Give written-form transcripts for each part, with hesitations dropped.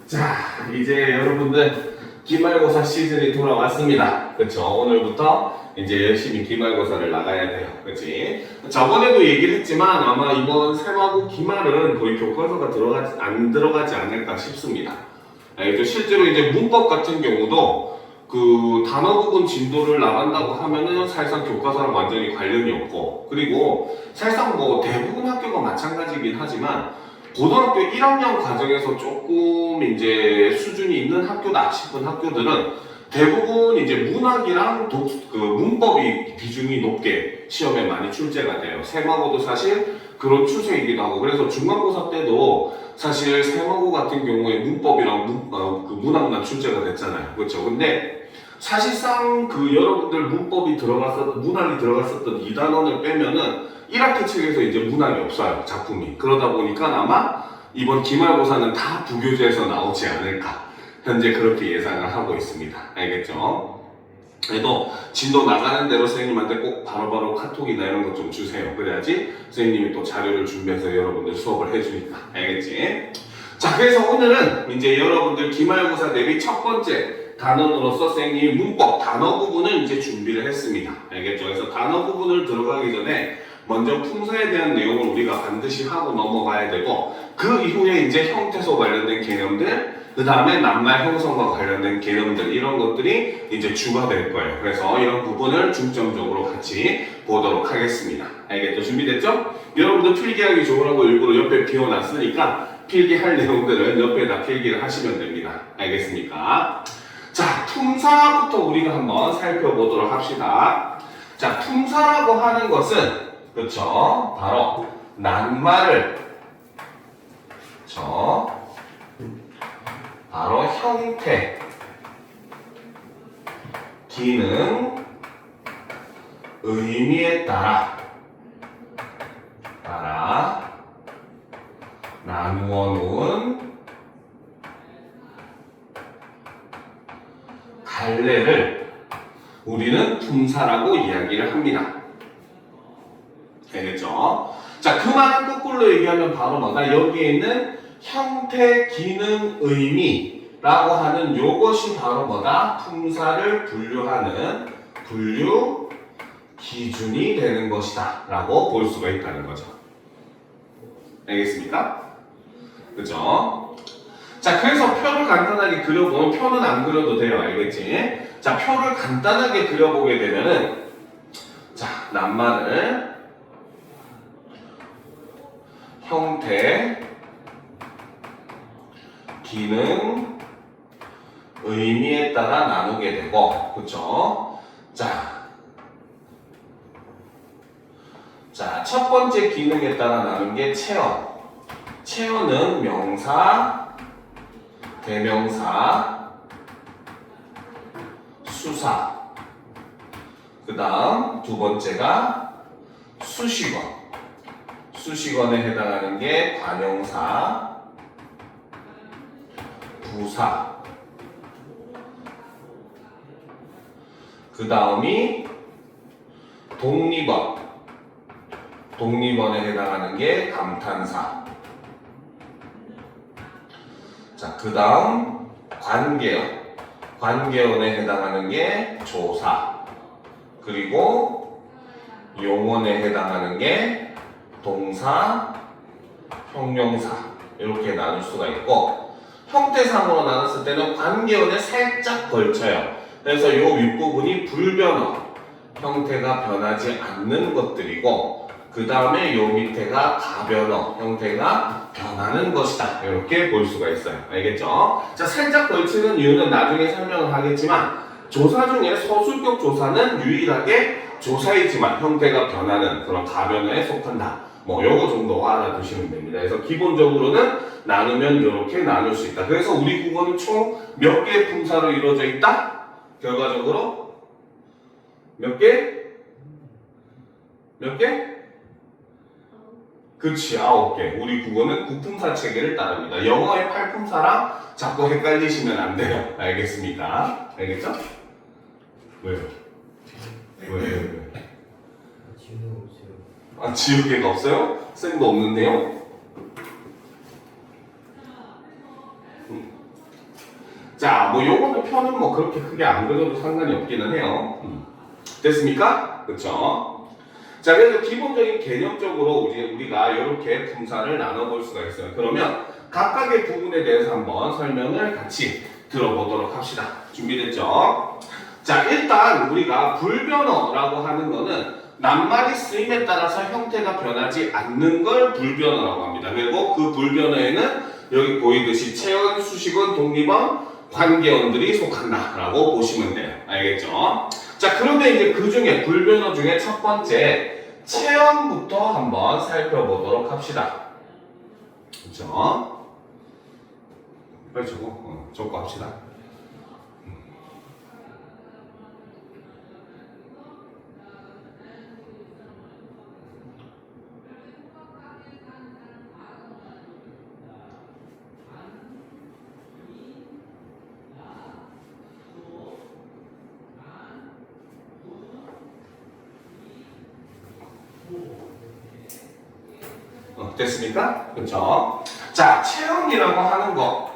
자, 이제 여러분들 기말고사 시즌이 돌아왔습니다. 그쵸? 오늘부터 이제 열심히 기말고사를 나가야 돼요. 그치? 저번에도 얘기를 했지만 아마 이번 세마고 기말은 거의 교과서가 안 들어가지 않을까 싶습니다. 알겠죠? 실제로 이제 문법 같은 경우도 그 단어 부분 진도를 나간다고 하면은 사실상 교과서랑 완전히 관련이 없고, 그리고 사실상 뭐 대부분 학교가 마찬가지긴 하지만 고등학교 1학년 과정에서 조금 이제 수준이 있는 학교다 싶은 학교들은 대부분 이제 문학이랑 문법이 비중이 높게 시험에 많이 출제가 돼요. 세마고도 사실 그런 추세이기도 하고, 그래서 중간고사 때도 사실 세마고 같은 경우에 문법이랑 문학만 출제가 됐잖아요. 그렇죠? 근데 사실상 그 여러분들 문학이 들어갔었던 2단원을 빼면은 1학기 책에서 이제 문학이 없어요, 작품이. 그러다 보니까 아마 이번 기말고사는 다 부교재에서 나오지 않을까, 현재 그렇게 예상을 하고 있습니다. 알겠죠? 그래도 진도 나가는 대로 선생님한테 꼭 바로바로 카톡이나 이런 것 좀 주세요. 그래야지 선생님이 또 자료를 준비해서 여러분들 수업을 해주니까. 알겠지? 자, 그래서 오늘은 이제 여러분들 기말고사 대비 첫 번째 단원으로서 선생님이 문법 단어 부분을 이제 준비를 했습니다. 알겠죠? 그래서 단어 부분을 들어가기 전에 먼저 품사에 대한 내용을 우리가 반드시 하고 넘어가야 되고, 그 이후에 이제 형태소 관련된 개념들, 그 다음에 낱말 형성과 관련된 개념들, 이런 것들이 이제 주가 될 거예요. 그래서 이런 부분을 중점적으로 같이 보도록 하겠습니다. 알겠죠? 준비됐죠? 여러분들 필기하기 좋으라고 일부러 옆에 비워놨으니까 필기할 내용들은 옆에다 필기를 하시면 됩니다. 알겠습니까? 자, 품사부터 우리가 한번 살펴보도록 합시다. 자, 품사라고 하는 것은, 그렇죠, 바로 낱말을, 그렇죠, 바로 형태, 기능, 의미에 따라 나누어 놓은 갈래를 우리는 품사라고 이야기를 합니다. 되겠죠? 자, 그 말은 거꾸로 얘기하면 바로 뭐다? 여기에 있는 형태, 기능, 의미라고 하는 요것이 바로 뭐다? 품사를 분류하는 분류 기준이 되는 것이다 라고 볼 수가 있다는 거죠. 알겠습니까? 그죠? 자, 그래서 표를 간단하게 그려보면, 표는 안 그려도 돼요. 알겠지? 자, 표를 간단하게 그려보게 되면은, 자, 낱말을 형태, 기능, 의미에 따라 나누게 되고, 그쵸? 자, 첫 번째 기능에 따라 나눈 게 체언. 체언은 명사, 대명사, 수사. 그 다음 두 번째가 수식어. 수식어에 해당하는 게 관용사, 부사. 그 다음이 독립어. 독립어에 해당하는 게 감탄사. 자, 그 다음 관계어. 관계어에 해당하는 게 조사. 그리고 용언에 해당하는 게 동사, 형용사. 이렇게 나눌 수가 있고, 형태상으로 나눴을 때는 관계어에 살짝 걸쳐요. 그래서 이 윗부분이 불변어, 형태가 변하지 않는 것들이고, 그 다음에 요 밑에가 가변어, 형태가 변하는 것이다. 이렇게 볼 수가 있어요. 알겠죠? 자, 살짝 걸치는 이유는 나중에 설명을 하겠지만, 조사 중에 서술격 조사는 유일하게 조사이지만 형태가 변하는 그런 가변어에 속한다. 뭐 요거 정도 알아두시면 됩니다. 그래서 기본적으로는 나누면 이렇게 나눌 수 있다. 그래서 우리 국어는 총 몇 개의 품사로 이루어져 있다? 결과적으로 몇 개? 몇 개? 그치, 9개. 우리 국어는 9품사 체계를 따릅니다. 영어의 8품사랑 자꾸 헷갈리시면 안 돼요. 알겠습니까? 알겠죠? 왜요? 왜? 아, 지우개가 없어요? 쌤도 없는데요? 자, 뭐 요거는 표는 뭐 그렇게 크게 안 그려도 상관이 없기는 해요. 됐습니까? 그쵸? 자, 그래서 기본적인 개념적으로 우리가 이렇게 분사를 나눠볼 수가 있어요. 그러면 각각의 부분에 대해서 한번 설명을 같이 들어보도록 합시다. 준비됐죠? 자, 일단 우리가 불변어라고 하는 거는 낱말이 쓰임에 따라서 형태가 변하지 않는 걸 불변어라고 합니다. 그리고 그 불변어에는 여기 보이듯이 체언, 수식어, 독립어, 관계어들이 속한다라고 보시면 돼요. 알겠죠? 자, 그런데 이제 그 중에 불변어 중에 첫 번째 체언부터 한번 살펴보도록 합시다. 그렇죠? 빨리 적고 합시다. 됐습니까? 그렇죠? 자, 체험이라고 하는 거.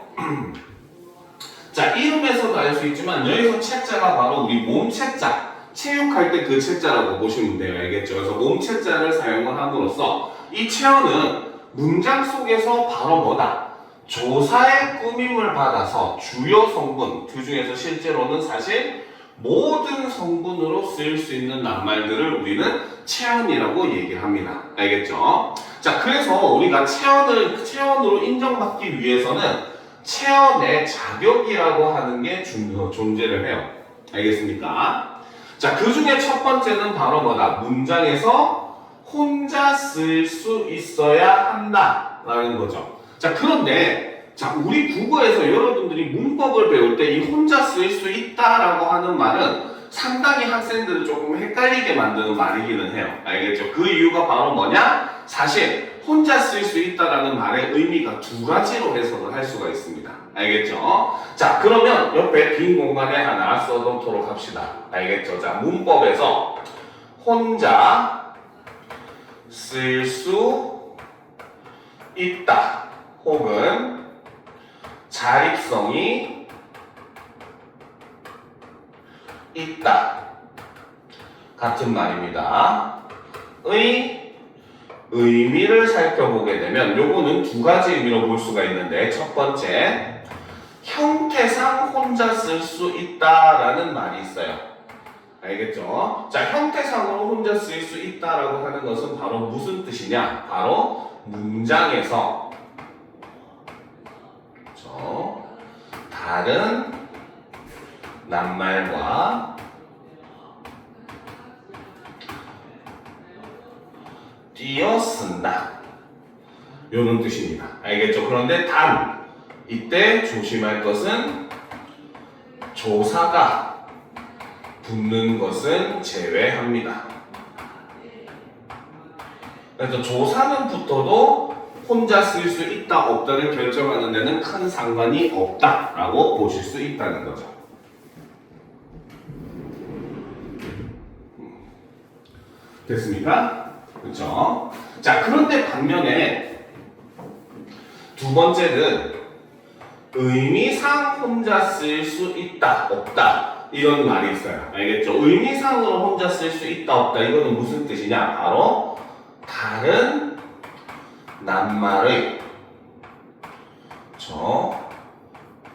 자, 이름에서도 알 수 있지만 여기서 책자가 바로 우리 몸책자, 체육할 때 그 책자라고 보시면 돼요. 알겠죠? 그래서 몸책자를 사용을 함으로써 이 체험은 문장 속에서 바로 뭐다? 조사의 꾸밈을 받아서 주요 성분, 그 중에서 실제로는 사실 모든 성분으로 쓰일 수 있는 낱말들을 우리는 체언이라고 얘기를 합니다. 알겠죠? 자, 그래서 우리가 체언으로 인정받기 위해서는 체언의 자격이라고 하는 게 존재를 해요. 알겠습니까? 자, 그 중에 첫 번째는 바로 뭐다? 문장에서 혼자 쓸 수 있어야 한다라는 거죠. 자, 그런데 자, 우리 국어에서 여러분들이 문법을 배울 때 이 혼자 쓸 수 있다라고 하는 말은 상당히 학생들을 조금 헷갈리게 만드는 말이기는 해요. 알겠죠? 그 이유가 바로 뭐냐? 사실 혼자 쓸 수 있다라는 말의 의미가 두 가지로 해석을 할 수가 있습니다. 알겠죠? 자, 그러면 옆에 빈 공간에 하나 써놓도록 합시다. 알겠죠? 자, 문법에서 혼자 쓸 수 있다 혹은 자립성이 있다 같은 말입니다. 의미를 살펴보게 되면 요거는 두 가지 의미로 볼 수가 있는데, 첫 번째, 형태상 혼자 쓸 수 있다라는 말이 있어요. 알겠죠? 자, 형태상으로 혼자 쓸 수 있다라고 하는 것은 바로 무슨 뜻이냐? 바로 문장에서 그렇죠? 다른 낱말과 띄어 쓴다. 이런 뜻입니다. 알겠죠? 그런데 단 이때 조심할 것은 조사가 붙는 것은 제외합니다. 그래서 조사는 붙어도 혼자 쓸 수 있다 없다를 결정하는 데는 큰 상관이 없다라고 보실 수 있다는 거죠. 됐습니까? 그렇죠? 자, 그런데 반면에 두 번째는 의미상 혼자 쓸 수 있다 없다 이런 말이 있어요. 알겠죠? 의미상으로 혼자 쓸 수 있다 없다 이거는 무슨 뜻이냐? 바로 다른 낱말의 그렇죠?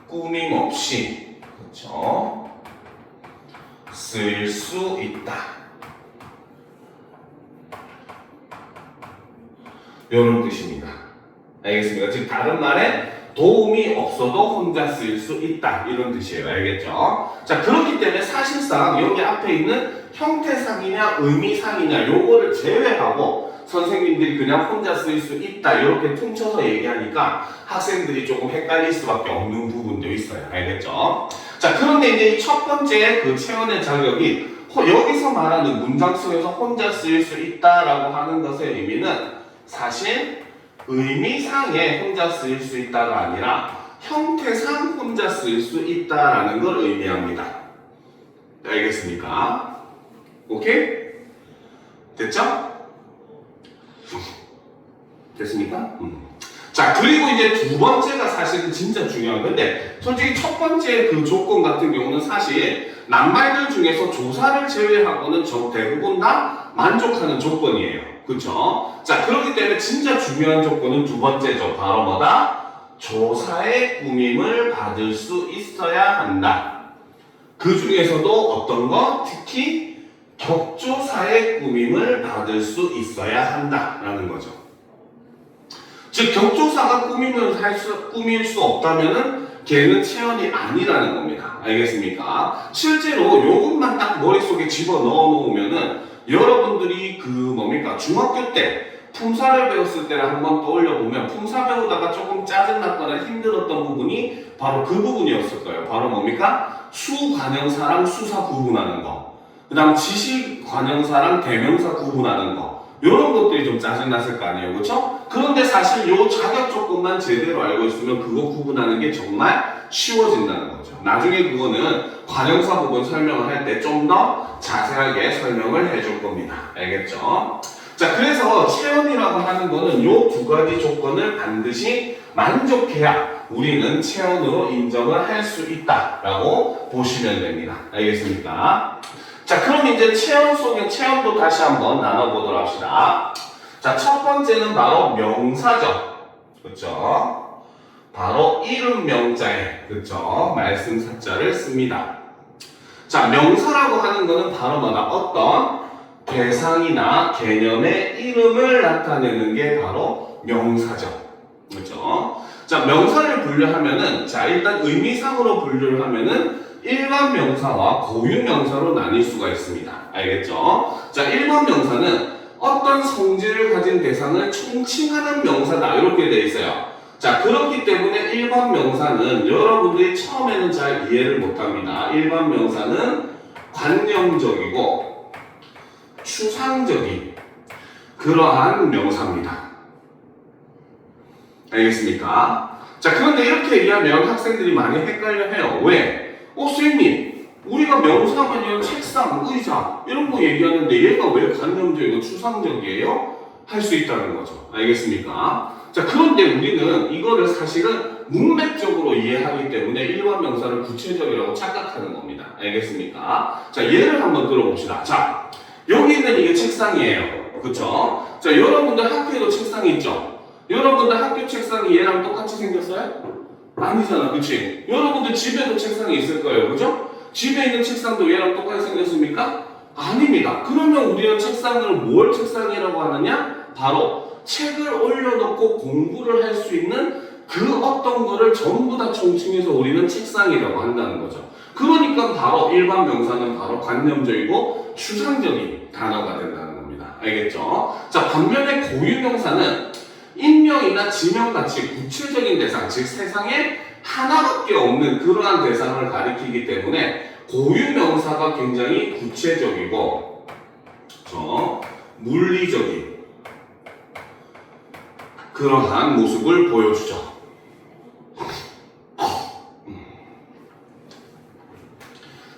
꾸밈 없이 그렇죠? 쓸 수 있다. 이런 뜻입니다. 알겠습니까? 즉 다른 말에 도움이 없어도 혼자 쓸 수 있다 이런 뜻이에요. 알겠죠? 자, 그렇기 때문에 사실상 여기 앞에 있는 형태상이냐 의미상이냐 요거를 제외하고 선생님들이 그냥 혼자 쓸 수 있다 이렇게 퉁쳐서 얘기하니까 학생들이 조금 헷갈릴 수밖에 없는 부분도 있어요. 알겠죠? 자, 그런데 이제 이 첫 번째 그 체언의 자격이 여기서 말하는 문장 속에서 혼자 쓸 수 있다라고 하는 것의 의미는 사실 의미상에 혼자 쓸 수 있다가 아니라 형태상 혼자 쓸 수 있다라는 걸 의미합니다. 알겠습니까? 오케이? 됐죠? 됐습니까? 자, 그리고 이제 두 번째가 사실은 진짜 중요한 건데, 솔직히 첫 번째 그 조건 같은 경우는 사실 낱말들 중에서 조사를 제외하고는 대부분 다 만족하는 조건이에요. 그쵸? 자, 그렇기 때문에 진짜 중요한 조건은 두 번째죠. 바로 뭐다? 조사의 꾸밈을 받을 수 있어야 한다. 그 중에서도 어떤 거? 특히 격조사의 꾸밈을 받을 수 있어야 한다라는 거죠. 즉 격조사가 꾸밀 수 없다면은 걔는 체험이 아니라는 겁니다. 알겠습니까? 실제로 요것만 딱 머릿속에 집어 넣어 놓으면은 여러분들이 중학교 때 품사를 배웠을 때를 한번 떠올려 보면 품사 배우다가 조금 짜증났거나 힘들었던 부분이 바로 그 부분이었을 거예요. 바로 뭡니까? 수관형사랑 수사 구분하는 거. 그 다음 지시관형사랑 대명사 구분하는 거. 이런 것들이 좀 짜증났을 거 아니에요. 그렇죠? 그런데 사실 요 자격 조건만 제대로 알고 있으면 그거 구분하는 게 정말 쉬워진다는 거죠. 나중에 그거는 관형사 부분 설명을 할 때 좀 더 자세하게 설명을 해줄 겁니다. 알겠죠? 자, 그래서 체험이라고 하는 거는 요 두 가지 조건을 반드시 만족해야 우리는 체험으로 인정을 할 수 있다라고 보시면 됩니다. 알겠습니까? 자, 그럼 이제 체험도 다시 한번 나눠보도록 합시다. 자, 첫 번째는 바로 명사죠. 그쵸? 바로 이름 명자에, 그쵸? 말씀사자를 씁니다. 자, 명사라고 하는 거는 바로 뭐다? 어떤 대상이나 개념의 이름을 나타내는 게 바로 명사죠. 그렇죠? 자, 명사를 분류하면은, 자, 일단 의미상으로 분류를 하면은 일반 명사와 고유 명사로 나뉠 수가 있습니다. 알겠죠? 자, 일반 명사는 어떤 성질을 가진 대상을 총칭하는 명사다. 이렇게 되어 있어요. 자, 그렇기 때문에 일반 명사는 여러분들이 처음에는 잘 이해를 못합니다. 일반 명사는 관념적이고 추상적인 그러한 명사입니다. 알겠습니까? 자, 그런데 이렇게 얘기하면 학생들이 많이 헷갈려 해요. 왜? 선생님, 우리가 명사하면 책상, 의자 이런 거 얘기하는데 얘가 왜 관념적이고 추상적이에요? 할 수 있다는 거죠. 알겠습니까? 자, 그런데 우리는 이거를 사실은 문맥적으로 이해하기 때문에 일반 명사를 구체적이라고 착각하는 겁니다. 알겠습니까? 자, 예를 한번 들어봅시다. 자, 여기 있는 이게 책상이에요. 그쵸? 자, 여러분들 학교에도 책상이 있죠? 여러분들 학교 책상이 얘랑 똑같이 생겼어요? 아니잖아, 그치? 여러분들 집에도 책상이 있을 거예요, 그죠? 집에 있는 책상도 얘랑 똑같이 생겼습니까? 아닙니다. 그러면 우리는 책상을 뭘 책상이라고 하느냐? 바로 책을 올려놓고 공부를 할 수 있는 그 어떤 거를 전부 다 총칭해서 우리는 책상이라고 한다는 거죠. 그러니까 바로 일반 명사는 바로 관념적이고 추상적인 단어가 된다는 겁니다. 알겠죠? 자, 반면에 고유 명사는 인명이나 지명같이 구체적인 대상, 즉 세상에 하나밖에 없는 그러한 대상을 가리키기 때문에 고유 명사가 굉장히 구체적이고 물리적인 그러한 모습을 보여주죠.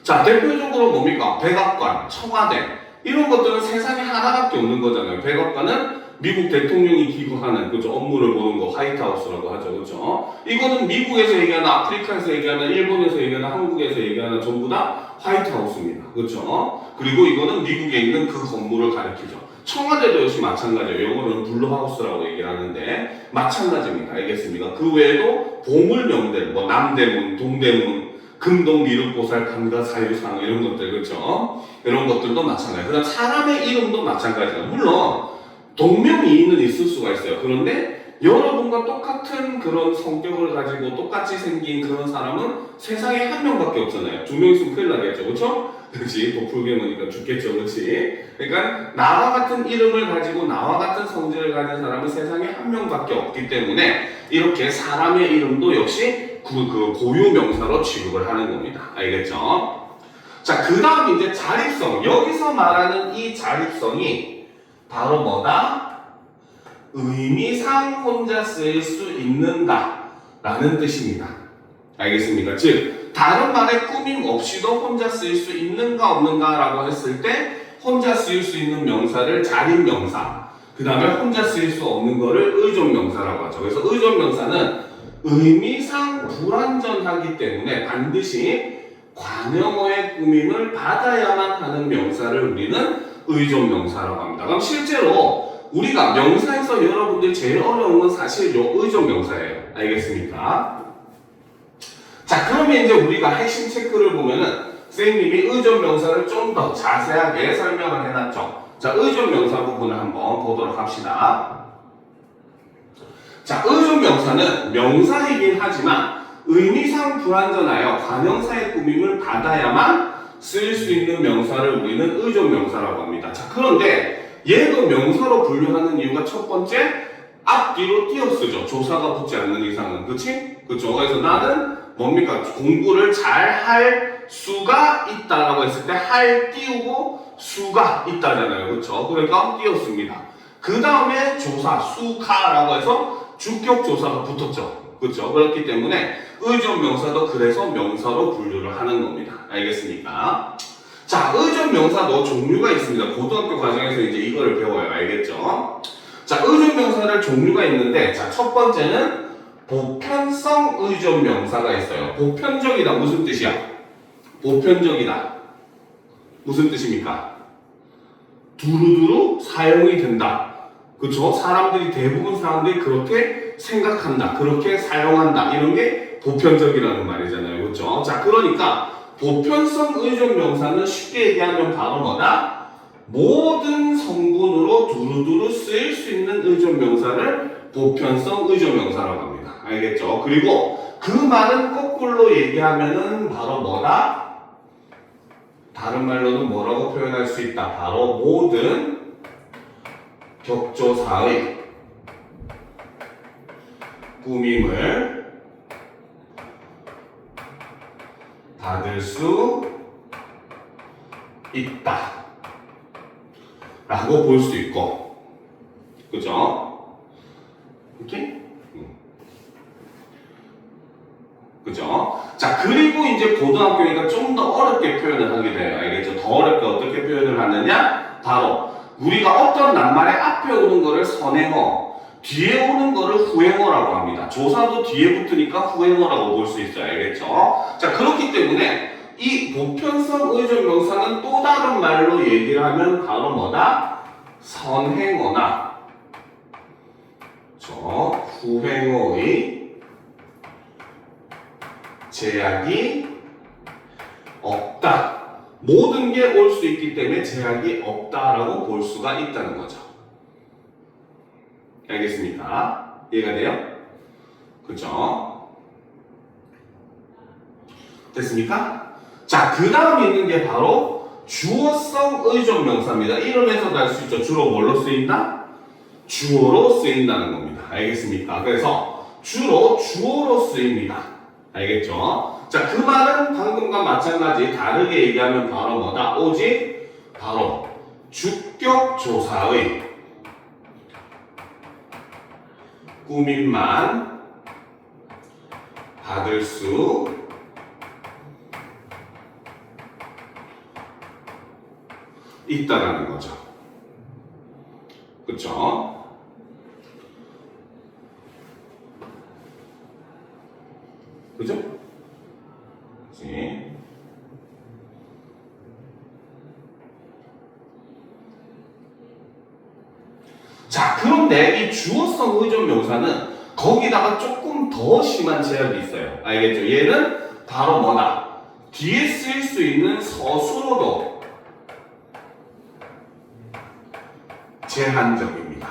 자, 대표적으로 뭡니까? 백악관, 청와대 이런 것들은 세상에 하나밖에 없는 거잖아요. 백악관은 미국 대통령이 기구하는 그죠 업무를 보는 거 화이트하우스라고 하죠. 그죠? 이거는 미국에서 얘기하는, 아프리카에서 얘기하는, 일본에서 얘기하는, 한국에서 얘기하는 전부 다 화이트하우스입니다. 그죠? 그리고 이거는 미국에 있는 그 건물을 가리키죠. 청와대도 역시 마찬가지예요. 영어로는 블루하우스라고 얘기를 하는데 마찬가지입니다. 알겠습니까? 그 외에도 보물명들, 뭐 남대문, 동대문, 금동, 미륵보살, 감가, 사유상 이런 것들, 그렇죠? 이런 것들도 마찬가지예요. 그다음 사람의 이름도 마찬가지예요. 물론 동명이인은 있을 수가 있어요. 그런데 여러분과 똑같은 그런 성격을 가지고 똑같이 생긴 그런 사람은 세상에 한 명밖에 없잖아요. 두 명 있으면 큰일 나겠죠. 그렇죠? 그렇지. 도플갱어니까 죽겠죠. 그렇지. 그러니까 나와 같은 이름을 가지고 나와 같은 성질을 가진 사람은 세상에 한 명밖에 없기 때문에 이렇게 사람의 이름도 역시 그 고유 명사로 취급을 하는 겁니다. 알겠죠? 자, 그 다음 이제 자립성. 여기서 말하는 이 자립성이 바로 뭐다? 의미상 혼자 쓰일 수 있는가? 라는 뜻입니다. 알겠습니까? 즉, 다른 말에 꾸밈 없이도 혼자 쓰일 수 있는가 없는가 라고 했을 때 혼자 쓰일 수 있는 명사를 자립명사, 그 다음에 혼자 쓰일 수 없는 거를 의존명사라고 하죠. 그래서 의존명사는 의미상 불완전하기 때문에 반드시 관용어의 꾸밈을 받아야만 하는 명사를 우리는 의존명사라고 합니다. 그럼 실제로 우리가 명사에서 여러분들 제일 어려운 건 사실 요 의존명사예요. 알겠습니까? 자, 그러면 이제 우리가 핵심 체크를 보면은 선생님이 의존명사를 좀 더 자세하게 설명을 해놨죠. 자, 의존명사 부분을 한번 보도록 합시다. 자, 의존명사는 명사이긴 하지만 의미상 불완전하여 관형사의 꾸밈을 받아야만 쓸 수 있는 명사를 우리는 의존명사라고 합니다. 자, 그런데 얘도 명사로 분류하는 이유가 첫 번째, 앞뒤로 띄어쓰죠. 조사가 붙지 않는 이상은. 그치? 그쵸? 그래서 나는 뭡니까? 공부를 잘 할 수가 있다라고 했을 때 할 띄우고 수가 있다잖아요. 그쵸? 그러니까 띄었습니다. 그 다음에 조사, 수가라고 해서 주격 조사가 붙었죠. 그렇죠? 그렇기 때문에 의존명사도 그래서 명사로 분류를 하는 겁니다. 알겠습니까? 자, 의존명사도 종류가 있습니다. 고등학교 과정에서 이제 이거를 배워요. 알겠죠? 자, 의존명사를 종류가 있는데, 자, 첫 번째는 보편성 의존명사가 있어요. 보편적이다 무슨 뜻이야? 보편적이다 무슨 뜻입니까? 두루두루 사용이 된다. 그쵸? 대부분 사람들이 그렇게 생각한다. 그렇게 사용한다. 이런 게 보편적이라는 말이잖아요. 그쵸? 자, 그러니까 보편성 의존명사는 쉽게 얘기하면 바로 뭐다? 모든 성분으로 두루두루 쓰일 수 있는 의존명사를 보편성 의존명사라고 합니다. 알겠죠? 그리고 그 말은 거꾸로 얘기하면은 바로 뭐다? 다른 말로는 뭐라고 표현할 수 있다? 바로 모든 격조사의 꾸밈을 받을 수 있다 라고 볼 수 있고, 그죠? 이렇게? 그죠? 자, 그리고 이제 고등학교니까 좀 더 어렵게 표현을 하게 돼요. 알겠죠? 더 어렵게 어떻게 표현을 하느냐? 바로 우리가 어떤 낱말의 앞에 오는 거를 선행어, 뒤에 오는 거를 후행어라고 합니다. 조사도 뒤에 붙으니까 후행어라고 볼 수 있어요. 알겠죠? 자, 그렇기 때문에 이 보편성 의존명사는 또 다른 말로 얘기를 하면 바로 뭐다? 선행어나 후행어의 제약이 없다. 모든 게 올 수 있기 때문에 제약이 없다라고 볼 수가 있다는 거죠. 알겠습니까? 이해가 돼요? 그죠? 됐습니까? 자, 그 다음에 있는 게 바로 주어성 의존명사입니다. 이름에서도 알 수 있죠. 주로 뭘로 쓰인다? 주어로 쓰인다는 겁니다. 알겠습니까? 그래서 주로 주어로 쓰입니다. 알겠죠? 자, 그 말은 방금과 마찬가지 다르게 얘기하면 바로 뭐다? 오직 바로 주격조사의 꾸밈만 받을 수 있다라는 거죠. 그쵸? 그죠? 그치? 자, 그런데 이 주어성 의존명사는 거기다가 조금 더 심한 제약이 있어요. 알겠죠? 얘는 바로 뭐다? 뒤에 쓸 수 있는 서술어도 제한적입니다.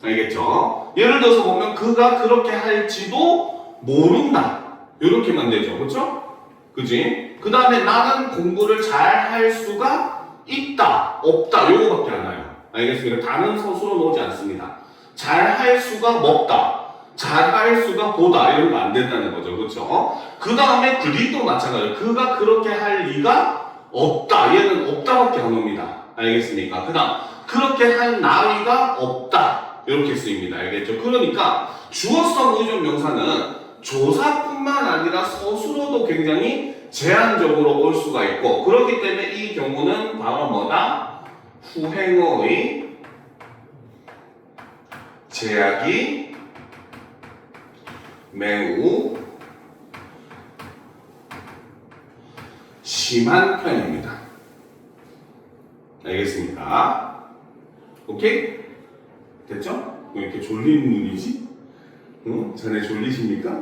알겠죠? 예를 들어서 보면 그가 그렇게 할지도 모른다. 이렇게만 되죠. 그쵸? 그지? 그 다음에 나는 공부를 잘 할 수가 있다, 없다. 요거밖에 안 나요. 알겠습니까? 다른 서술은 오지 않습니다. 잘 할 수가 먹다, 잘 할 수가 보다. 이런 거 안 된다는 거죠. 그쵸? 그 다음에 그리도 마찬가지예요. 그가 그렇게 할 리가 없다. 얘는 없다밖에 안 옵니다. 알겠습니까? 그 다음 그렇게 할 나위가 없다. 이렇게 쓰입니다. 알겠죠? 그러니까 주어성 의존명사는 조사뿐만 아니라 서술어도 굉장히 제한적으로 올 수가 있고, 그렇기 때문에 이 경우는 바로 뭐다? 후행어의 제약이 매우 심한 편입니다. 알겠습니까? 오케이? 됐죠? 왜 이렇게 졸린 눈이지? 자네 졸리십니까?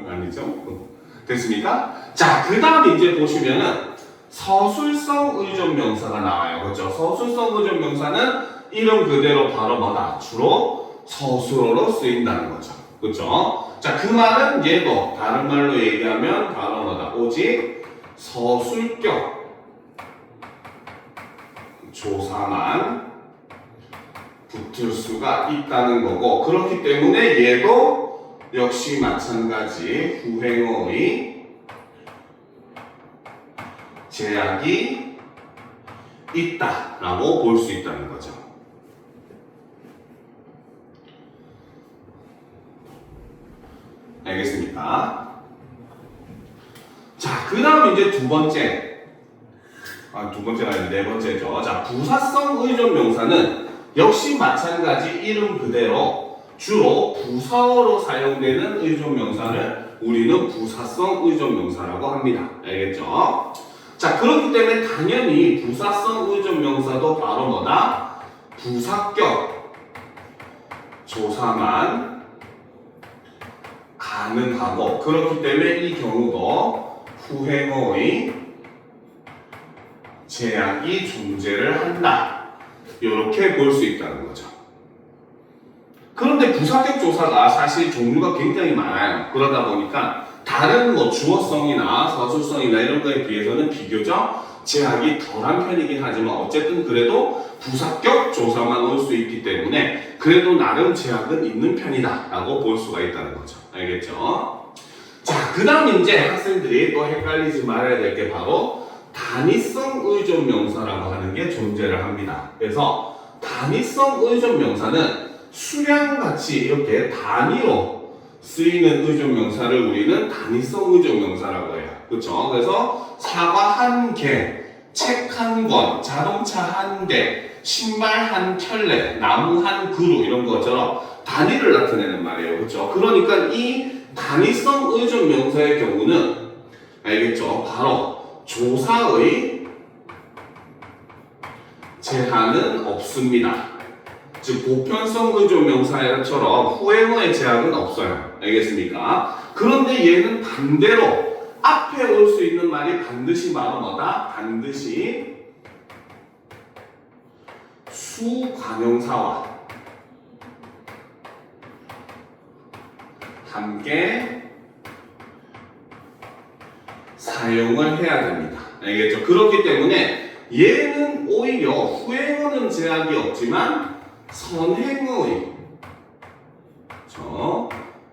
아니죠? 됐습니까? 자, 그 다음 이제 보시면은 서술성 의존 명사가 나와요. 그렇죠? 서술성 의존 명사는 이름 그대로 바로 뭐다? 주로 서술어로 쓰인다는 거죠. 그렇죠? 자, 그 말은 얘도 다른 말로 얘기하면 바로 뭐다? 오직 서술격 조사만 붙을 수가 있다는 거고, 그렇기 때문에 얘도 역시 마찬가지 후행어의 제약이 있다라고 볼 수 있다는 거죠. 알겠습니까? 자, 그 다음 이제 두 번째가 아니라 네 번째죠. 자, 부사성 의존 명사는 역시 마찬가지 이름 그대로 주로 부사어로 사용되는 의존 명사를 우리는 부사성 의존 명사라고 합니다. 알겠죠? 자, 그렇기 때문에 당연히 부사성 의존 명사도 바로 뭐다? 부사격 조사만 가능하고, 그렇기 때문에 이 경우도 후행어의 제약이 존재를 한다. 이렇게 볼 수 있다는 거죠. 그런데 부사격 조사가 사실 종류가 굉장히 많아요. 그러다 보니까 다른 뭐 주어성이나 서술성이나 이런 거에 비해서는 비교적 제약이 덜한 편이긴 하지만 어쨌든 그래도 부사격 조사만 올 수 있기 때문에 그래도 나름 제약은 있는 편이다 라고 볼 수가 있다는 거죠. 알겠죠? 자, 그 다음 이제 학생들이 또 헷갈리지 말아야 될 게 바로 단위성 의존 명사라고 하는 게 존재를 합니다. 그래서 단위성 의존 명사는 수량같이 이렇게 단위로 쓰이는 의존 명사를 우리는 단위성 의존 명사라고 해요. 그렇죠? 그래서 사과 한 개, 책 한 권, 자동차 한 대, 신발 한 켤레, 나무 한 그루 이런 것처럼 단위를 나타내는 말이에요. 그렇죠? 그러니까 이 단위성 의존 명사의 경우는 알겠죠? 바로 조사의 제한은 없습니다. 즉 보편성 의존 명사처럼 후행어의 제약은 없어요. 알겠습니까? 그런데 얘는 반대로 앞에 올 수 있는 말이 반드시 바로 뭐다? 반드시 수관형사와 함께 사용을 해야 됩니다. 알겠죠? 그렇기 때문에 얘는 오히려 후행어는 제약이 없지만 선행어의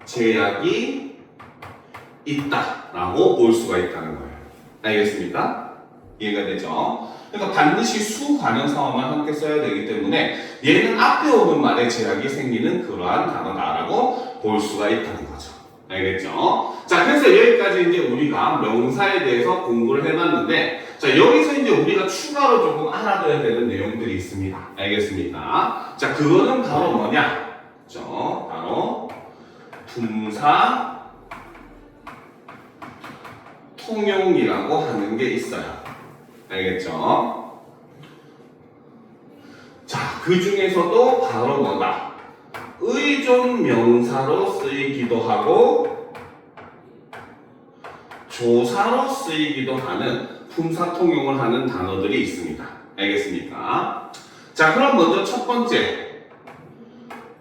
제약이 있다라고 볼 수가 있다는 거예요. 알겠습니까? 이해가 되죠? 그러니까 반드시 수관형사와만 함께 써야 되기 때문에 얘는 앞에 오는 말에 제약이 생기는 그러한 단어다라고 볼 수가 있다는 거죠. 알겠죠? 자, 그래서 여기까지 이제 우리가 명사에 대해서 공부를 해봤는데, 자, 여기서 이제 우리가 추가로 조금 알아둬야 되는 내용들이 있습니다. 알겠습니까? 자, 그거는 바로 뭐냐? 그죠? 바로 분사 통용이라고 하는 게 있어요. 알겠죠? 자, 그 중에서도 바로 뭐다? 의존 명사로 쓰이기도 하고 조사로 쓰이기도 하는 품사 통용을 하는 단어들이 있습니다. 알겠습니까? 자, 그럼 먼저 첫 번째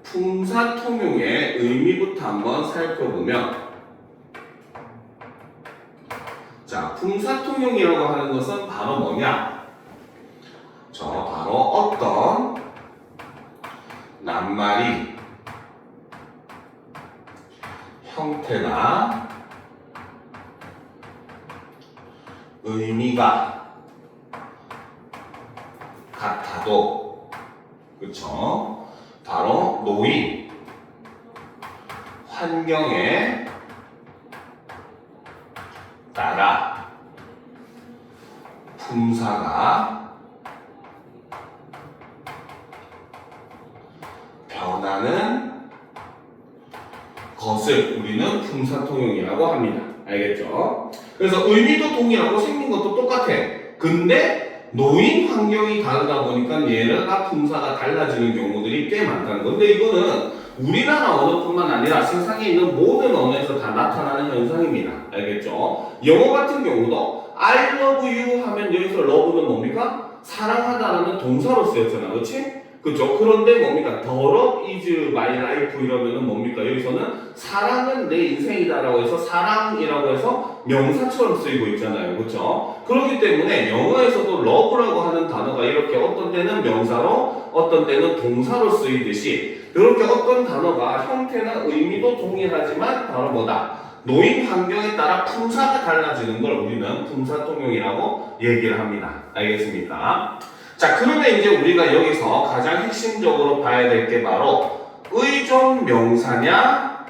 품사 통용의 의미부터 한번 살펴보면, 자, 품사 통용이라고 하는 것은 바로 뭐냐? 바로 어떤 낱말이 형태나 의미가 같아도, 그쵸? 바로 노인, 환경에 따라 품사가 변하는 것을 우리는 품사통용이라고 합니다. 알겠죠? 그래서 의미도 동일하고 생긴 것도 똑같아. 근데 노인 환경이 다르다 보니까 얘가 품사가 달라지는 경우들이 꽤 많다는 건데, 이거는 우리나라 언어뿐만 아니라 세상에 있는 모든 언어에서 다 나타나는 현상입니다. 알겠죠? 영어 같은 경우도 I love you 하면 여기서 love는 뭡니까? 사랑하다라는 동사로 쓰였잖아. 그렇지? 그죠? 그런데 뭡니까? The love is my life 이러면은 뭡니까? 여기서는 사랑은 내 인생이다라고 해서 사랑이라고 해서 명사처럼 쓰이고 있잖아요. 그렇죠? 그렇기 때문에 영어에서도 love라고 하는 단어가 이렇게 어떤 때는 명사로 어떤 때는 동사로 쓰이듯이 이렇게 어떤 단어가 형태나 의미도 동일하지만 바로 뭐다? 노인 환경에 따라 품사가 달라지는 걸 우리는 품사통용이라고 얘기를 합니다. 알겠습니까? 자, 그러면 이제 우리가 여기서 가장 핵심적으로 봐야 될 게 바로 의존 명사냐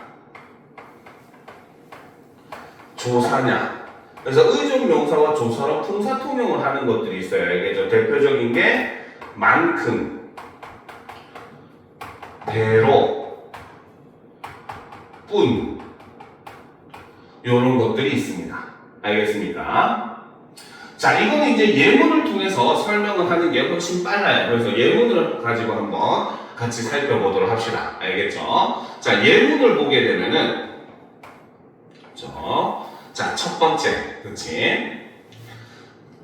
조사냐. 그래서 의존 명사와 조사로 품사통용을 하는 것들이 있어요. 알겠죠? 대표적인 게 만큼, 대로, 뿐 이런 것들이 있습니다. 알겠습니까? 자, 이거는 이제 예문을 통해서 설명을 하는 게 훨씬 빨라요. 그래서 예문을 가지고 한번 같이 살펴보도록 합시다. 알겠죠? 자, 예문을 보게 되면은 자, 첫 번째, 그치?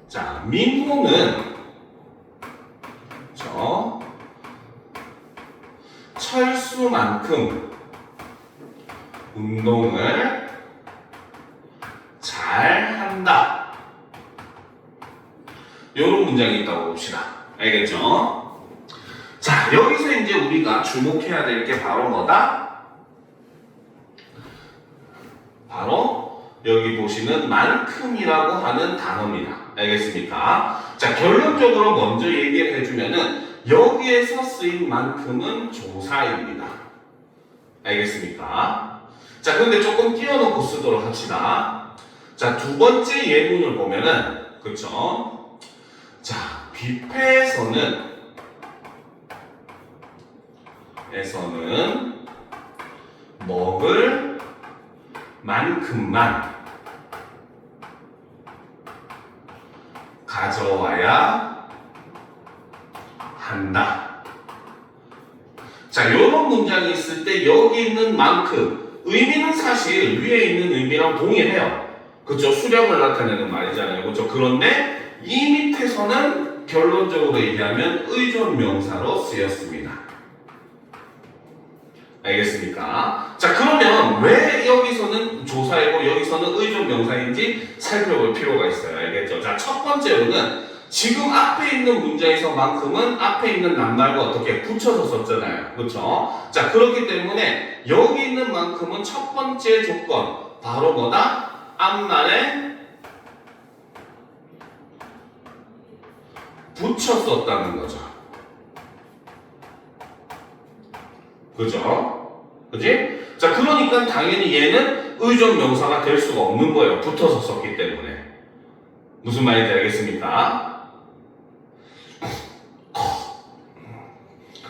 자, 민호는 철수만큼 운동을 잘 한다. 이런 문장이 있다고 봅시다. 알겠죠? 자, 여기서 이제 우리가 주목해야 될 게 바로 뭐다? 바로 여기 보시는 만큼이라고 하는 단어입니다. 알겠습니까? 자, 결론적으로 먼저 얘기를 해주면은 여기에서 쓰인 만큼은 조사입니다. 알겠습니까? 자, 근데 조금 띄워놓고 쓰도록 합시다. 자, 두 번째 예문을 보면은, 그쵸? 자, 뷔페에서는 먹을 만큼만 가져와야 한다. 자, 이런 문장이 있을 때 여기 있는 만큼 의미는 사실 위에 있는 의미랑 동일해요. 그쵸? 수량을 나타내는 말이잖아요. 그쵸? 그런데 이 밑에서는 결론적으로 얘기하면 의존 명사로 쓰였습니다. 알겠습니까? 자, 그러면 왜 여기서는 조사이고 여기서는 의존 명사인지 살펴볼 필요가 있어요. 알겠죠? 자, 첫 번째로는 지금 앞에 있는 문장에서 만큼은 앞에 있는 낱말과 어떻게 붙여서 썼잖아요. 그렇죠? 자, 그렇기 때문에 여기 있는 만큼은 첫 번째 조건 바로 뭐다? 앞말에 붙여 썼다는 거죠. 그죠? 그지? 자, 그러니까 당연히 얘는 의존 명사가 될 수가 없는 거예요. 붙어서 썼기 때문에. 무슨 말인지 알겠습니까?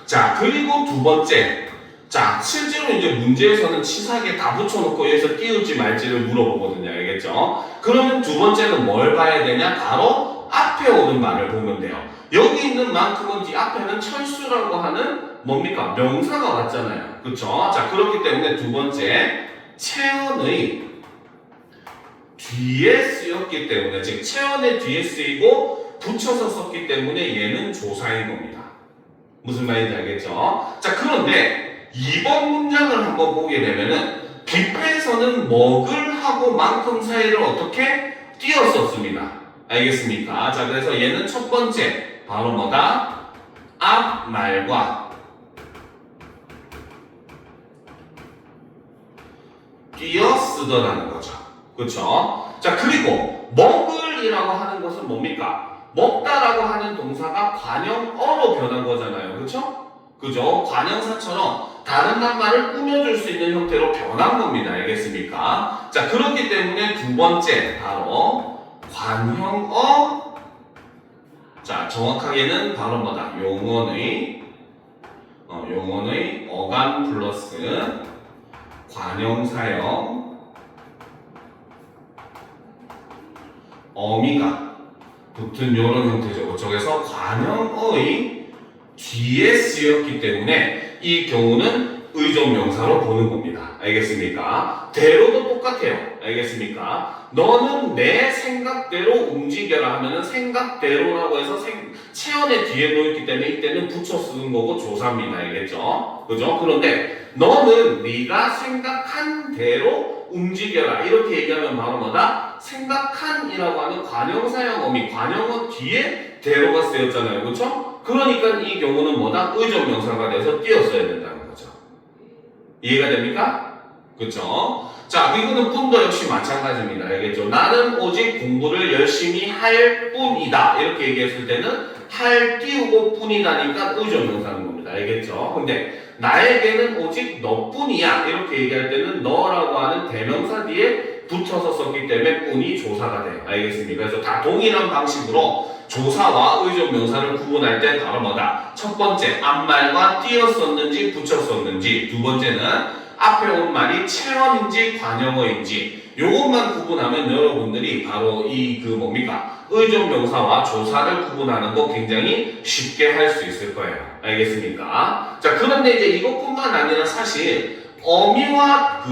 자, 그리고 두 번째. 자, 실제로 이제 문제에서는 치사하게 다 붙여놓고 여기서 띄울지 말지를 물어보거든요. 알겠죠? 그러면 두 번째는 뭘 봐야 되냐? 바로 앞에 오는 말을 보면 돼요. 여기 있는 만큼은 이 앞에는 철수라고 하는 뭡니까? 명사가 왔잖아요. 그쵸? 자, 그렇기 때문에 두 번째, 체언의 뒤에 쓰였기 때문에, 즉, 체언의 뒤에 쓰이고 붙여서 썼기 때문에 얘는 조사인 겁니다. 무슨 말인지 알겠죠? 자, 그런데 이번 문장을 한번 보게 되면은 뷔페에서는 먹을 하고 만큼 사이를 어떻게 띄었었습니다. 알겠습니까? 자, 그래서 얘는 첫 번째 바로 뭐다? 앞말과 띄어 쓰더라는 거죠. 그쵸? 자, 그리고 먹을이라고 하는 것은 뭡니까? 먹다라고 하는 동사가 관형어로 변한 거잖아요. 그쵸? 그죠? 관형사처럼 다른 낱말을 꾸며줄 수 있는 형태로 변한 겁니다. 알겠습니까? 자, 그렇기 때문에 두 번째 바로 관형어, 자, 정확하게는 바로 뭐다? 용언의 용언의 어간 플러스 관형사형 어미가 붙은 이런 형태죠. 그쪽에서 관형의 뒤에 쓰였기 때문에 이 경우는 의존명사로 보는 겁니다. 알겠습니까? 대로도 똑같아요. 알겠습니까? 너는 내 생각대로 움직여라 하면은 생각대로라고 해서 체언의 뒤에 놓였기 때문에 이때는 붙여 쓰는 거고 조사입니다. 알겠죠? 그죠? 그런데 너는 네가 생각한 대로 움직여라. 이렇게 얘기하면 바로 뭐다? 생각한이라고 하는 관형사형 어미, 관형어 뒤에 대로가 쓰였잖아요. 그렇죠? 그러니까 이 경우는 뭐다? 의존명사가 돼서 띄었어야 된다는 거죠. 이해가 됩니까? 그렇죠? 자, 이거는 뿐도 역시 마찬가지입니다. 알겠죠? 나는 오직 공부를 열심히 할 뿐이다. 이렇게 얘기했을 때는 할 띄우고 뿐이다니까 의존명사인 겁니다. 알겠죠? 근데 나에게는 오직 너뿐이야. 이렇게 얘기할 때는 너라고 하는 대명사 뒤에 붙여서 썼기 때문에 뿐이 조사가 돼요. 알겠습니까? 그래서 다 동일한 방식으로 조사와 의존명사를 구분할 때 바로 뭐다? 첫 번째, 앞말과 띄었었는지 붙였었는지. 두 번째는 앞에 온 말이 체언인지 관형어인지. 요것만 구분하면 여러분들이 바로 뭡니까? 의존명사와 조사를 구분하는 거 굉장히 쉽게 할 수 있을 거예요. 알겠습니까? 자, 그런데 이제 이것뿐만 아니라 사실 어미와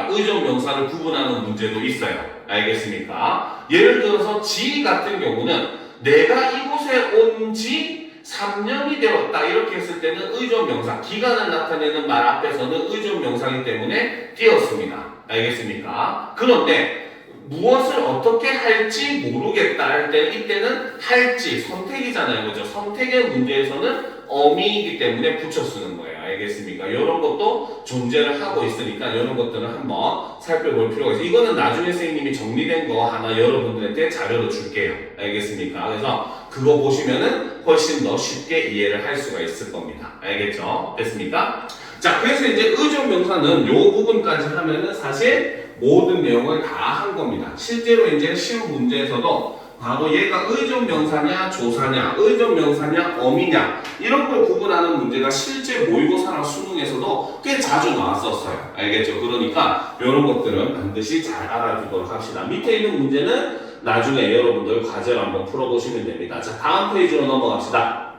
의존명사를 구분하는 문제도 있어요. 알겠습니까? 예를 들어서 지 같은 경우는 내가 이곳에 온 지 3년이 되었다. 이렇게 했을 때는 의존명사, 기간을 나타내는 말 앞에서는 의존명사이기 때문에 띄었습니다. 알겠습니까? 그런데 무엇을 어떻게 할지 모르겠다 할 때 이때는 할지 선택이잖아요. 그죠? 선택의 문제에서는 어미이기 때문에 붙여 쓰는 거예요. 알겠습니까? 이런 것도 존재를 하고 있으니까 이런 것들은 한번 살펴볼 필요가 있어요. 이거는 나중에 선생님이 정리된 거 하나 여러분들한테 자료로 줄게요. 알겠습니까? 그래서 그거 보시면은 훨씬 더 쉽게 이해를 할 수가 있을 겁니다. 알겠죠? 됐습니까? 자, 그래서 이제 의존명사는 요 부분까지 하면은 사실 모든 내용을 다 한 겁니다. 실제로 이제 시험 문제에서도 바로 얘가 의존명사냐 조사냐, 의존명사냐 어미냐 이런 걸 구분하는 문제가 실제 모의고사나 수능에서도 꽤 자주 나왔었어요. 알겠죠? 그러니까 이런 것들은 반드시 잘 알아두도록 합시다. 밑에 있는 문제는 나중에 여러분들 과제를 한번 풀어보시면 됩니다. 자, 다음 페이지로 넘어갑시다.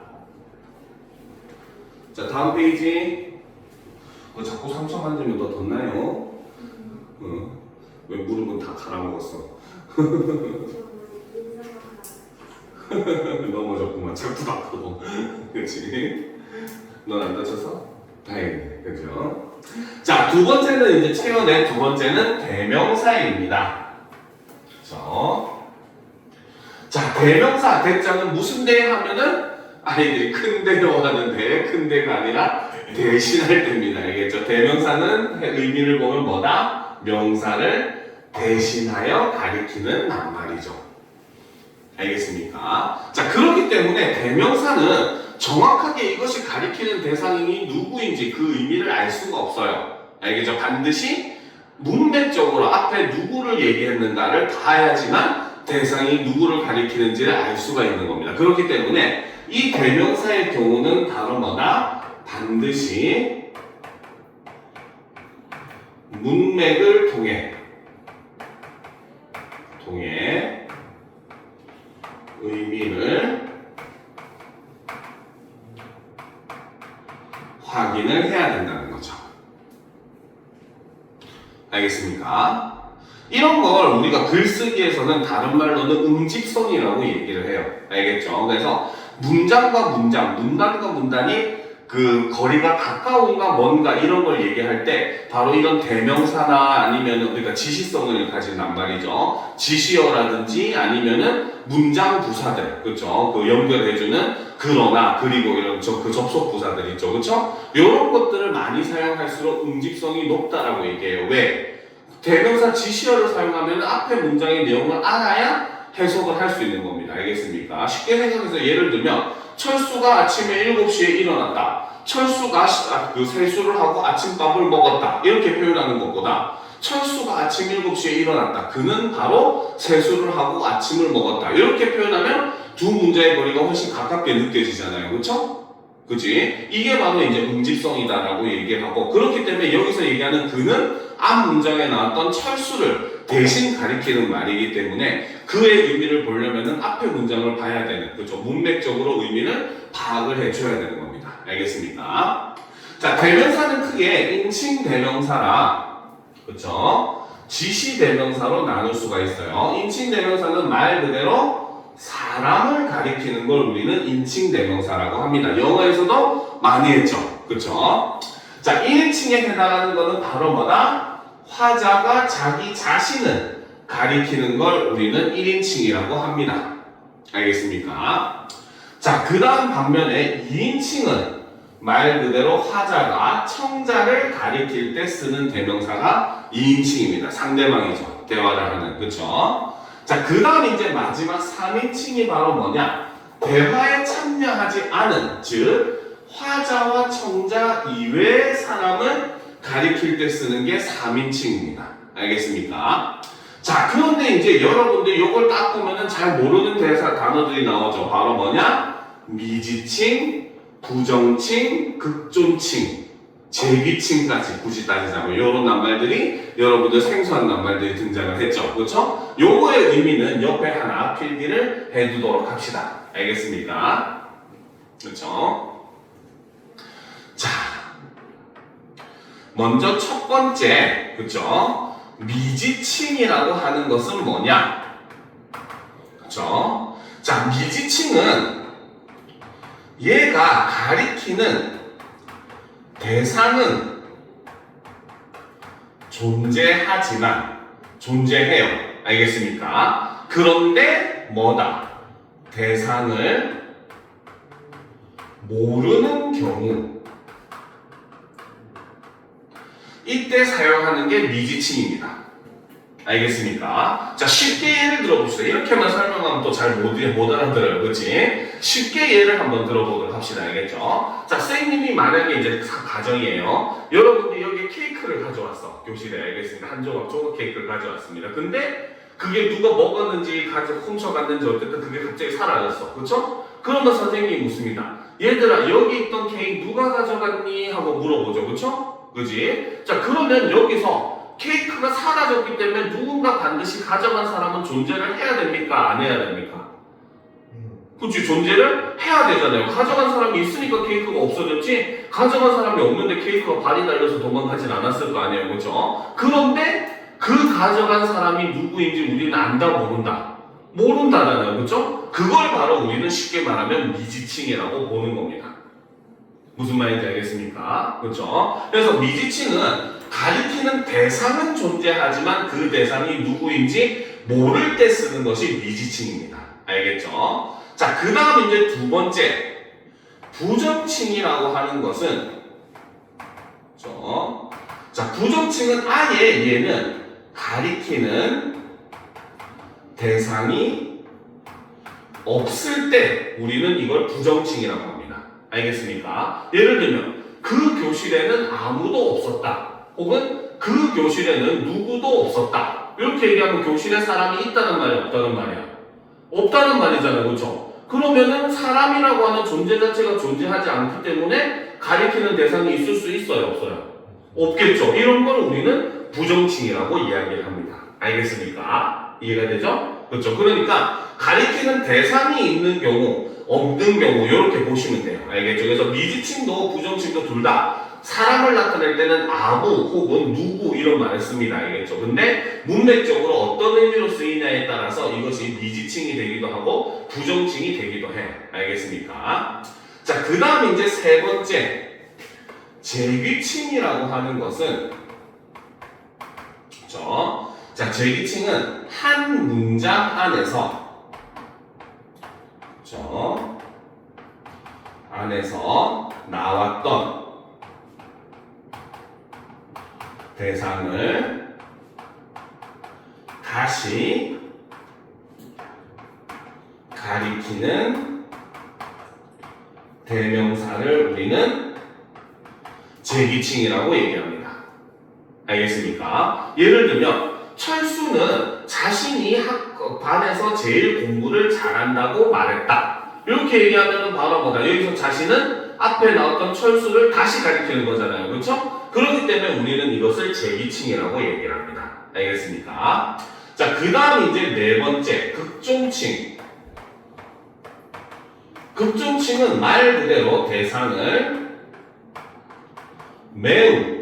자, 다음 페이지. 자꾸 3점 만점이 더 덧나요? 왜 무릎은 다 갈아먹었어? 넘어졌구만. 자꾸 아프고. 그치? 넌 안 다쳤어? 다행이네. 그죠? 자, 두 번째는 이제 체언의 두 번째는 대명사입니다. 그죠? 자, 대명사 대장은 무슨 대 하면은 아이들이 큰 대로 하는데 큰 대가 아니라 대신할 때입니다. 알겠죠? 대명사는 의미를 보면 뭐다? 명사를 대신하여 가리키는 낱말이죠. 알겠습니까? 자, 그렇기 때문에 대명사는 정확하게 이것이 가리키는 대상이 누구인지 그 의미를 알 수가 없어요. 알겠죠? 반드시 문맥적으로 앞에 누구를 얘기했는가를 봐야지만 대상이 누구를 가리키는지를 알 수가 있는 겁니다. 그렇기 때문에 이 대명사의 경우는 바로 뭐다? 반드시 문맥을 통해 의미를 확인을 해야 된다는 거죠. 알겠습니까? 이런 걸 우리가 글쓰기에서는 다른 말로는 응집성이라고 얘기를 해요. 알겠죠? 그래서 문장과 문장, 문단과 문단이 그 거리가 가까운가 먼가 이런 걸 얘기할 때 바로 이런 대명사나 아니면은 그러니까 지시성을 가진 낱말이죠. 지시어라든지 아니면은 문장 부사들, 그렇죠? 그 연결해주는 그러나 그리고 이런 그 접속 부사들 있죠, 그렇죠? 이런 것들을 많이 사용할수록 응집성이 높다라고 얘기해요. 왜? 대명사 지시어를 사용하면 앞에 문장의 내용을 알아야 해석을 할 수 있는 겁니다. 알겠습니까? 쉽게 생각해서 예를 들면 철수가 아침에 7시에 일어났다. 철수가 세수를 하고 아침밥을 먹었다. 이렇게 표현하는 것보다 철수가 아침 7시에 일어났다. 그는 바로 세수를 하고 아침을 먹었다. 이렇게 표현하면 두 문자의 거리가 훨씬 가깝게 느껴지잖아요. 그렇죠? 그치? 이게 바로 이제 응집성이다라고 얘기하고, 그렇기 때문에 여기서 얘기하는 그는 앞 문장에 나왔던 철수를 대신 가리키는 말이기 때문에 그의 의미를 보려면은 앞에 문장을 봐야 되는, 그죠? 문맥적으로 의미를 파악을 해줘야 되는 겁니다. 알겠습니까? 자, 대명사는 크게 인칭 대명사라, 그쵸? 지시 대명사로 나눌 수가 있어요. 인칭 대명사는 말 그대로 사람을 가리키는 걸 우리는 인칭 대명사라고 합니다. 영어에서도 많이 했죠. 그쵸? 자, 1인칭에 해당하는 거는 바로 뭐다? 화자가 자기 자신을 가리키는 걸 우리는 1인칭이라고 합니다. 알겠습니까? 자, 그 다음 반면에 2인칭은 말 그대로 화자가 청자를 가리킬 때 쓰는 대명사가 2인칭입니다. 상대방이죠. 대화를 하는. 그쵸? 자, 그 다음 이제 마지막 3인칭이 바로 뭐냐? 대화에 참여하지 않은, 즉 화자와 청자 이외의 사람을 가리킬 때 쓰는 게 3인칭입니다. 알겠습니까? 자, 그런데 이제 여러분들 이걸 딱 보면은 잘 모르는 대사 단어들이 나오죠. 바로 뭐냐? 미지칭, 부정칭, 극존칭, 제기칭까지 굳이 따지자면 이런 낱말들이 여러분들 생소한 낱말들이 등장을 했죠. 그렇죠? 요거의 의미는 옆에 하나 필기를 해두도록 합시다. 알겠습니까? 그렇죠? 자, 먼저 첫 번째, 그렇죠? 미지칭이라고 하는 것은 뭐냐? 그렇죠? 자, 미지칭은 얘가 가리키는 대상은 존재하지만 존재해요. 알겠습니까? 그런데 뭐다? 대상을 모르는 경우 이때 사용하는 게 미지칭입니다. 알겠습니까? 자, 쉽게 예를 들어봅시다. 이렇게만 설명하면 또 잘 못 알아들어요. 그치? 쉽게 예를 한번 들어보도록 합시다. 알겠죠? 자, 선생님이 만약에 이제 가정이에요. 여러분들이 여기 케이크를 가져왔어. 교실에. 알겠습니다. 한 조각 초코 케이크를 가져왔습니다. 근데 그게 누가 먹었는지, 훔쳐갔는지 어쨌든 그게 갑자기 사라졌어. 그쵸? 그러면 선생님이 묻습니다. 얘들아, 여기 있던 케이크 누가 가져갔니? 하고 물어보죠. 그쵸? 그지? 자, 그러면 여기서 케이크가 사라졌기 때문에 누군가 반드시 가져간 사람은 존재를 해야 됩니까? 안 해야 됩니까? 그치, 존재를 해야 되잖아요. 가져간 사람이 있으니까 케이크가 없어졌지, 가져간 사람이 없는데 케이크가 발이 달려서 도망가진 않았을 거 아니에요. 그쵸? 그런데 그 가져간 사람이 누구인지 우리는 안다, 모른다? 모른다잖아요. 그쵸? 그걸 바로 우리는 쉽게 말하면 미지칭이라고 보는 겁니다. 무슨 말인지 알겠습니까? 그렇죠? 그래서 미지칭은 가리키는 대상은 존재하지만 그 대상이 누구인지 모를 때 쓰는 것이 미지칭입니다. 알겠죠? 자, 그 다음 이제 두 번째, 부정칭이라고 하는 것은, 그렇죠? 자, 부정칭은 아예 얘는 가리키는 대상이 없을 때 우리는 이걸 부정칭이라고 합니다. 알겠습니까? 예를 들면 그 교실에는 아무도 없었다, 혹은 그 교실에는 누구도 없었다, 이렇게 얘기하면 교실에 사람이 있다는 말이야, 없다는 말이야? 없다는 말이잖아요. 그렇죠? 그러면은 사람이라고 하는 존재 자체가 존재하지 않기 때문에 가리키는 대상이 있을 수 있어요, 없어요? 없겠죠. 이런 걸 우리는 부정칭이라고 이야기를 합니다. 알겠습니까? 이해가 되죠? 그렇죠? 그러니까 가리키는 대상이 있는 경우, 없는 경우 이렇게 보시면 돼요. 알겠죠? 그래서 미지칭도 부정칭도 둘 다 사람을 나타낼 때는 아무 혹은 누구 이런 말을 씁니다. 알겠죠? 근데 문맥적으로 어떤 의미로 쓰이냐에 따라서 이것이 미지칭이 되기도 하고 부정칭이 되기도 해. 알겠습니까? 자, 그 다음 이제 세 번째, 제귀칭이라고 하는 것은, 그렇죠? 자, 제귀칭은 한 문장 안에서, 그렇죠? 안에서 나왔던 대상을 다시 가리키는 대명사를 우리는 제귀칭이라고 얘기합니다. 알겠습니까? 예를 들면 철수는 자신이 반에서 제일 공부를 잘한다고 말했다. 이렇게 얘기하면 바로 뭐다? 여기서 자신은 앞에 나왔던 철수를 다시 가리키는 거잖아요. 그렇죠? 그렇기 때문에 우리는 이것을 제기칭이라고 얘기를 합니다. 알겠습니까? 자, 그 다음 이제 네 번째, 극중칭. 극중칭은 말 그대로 대상을 매우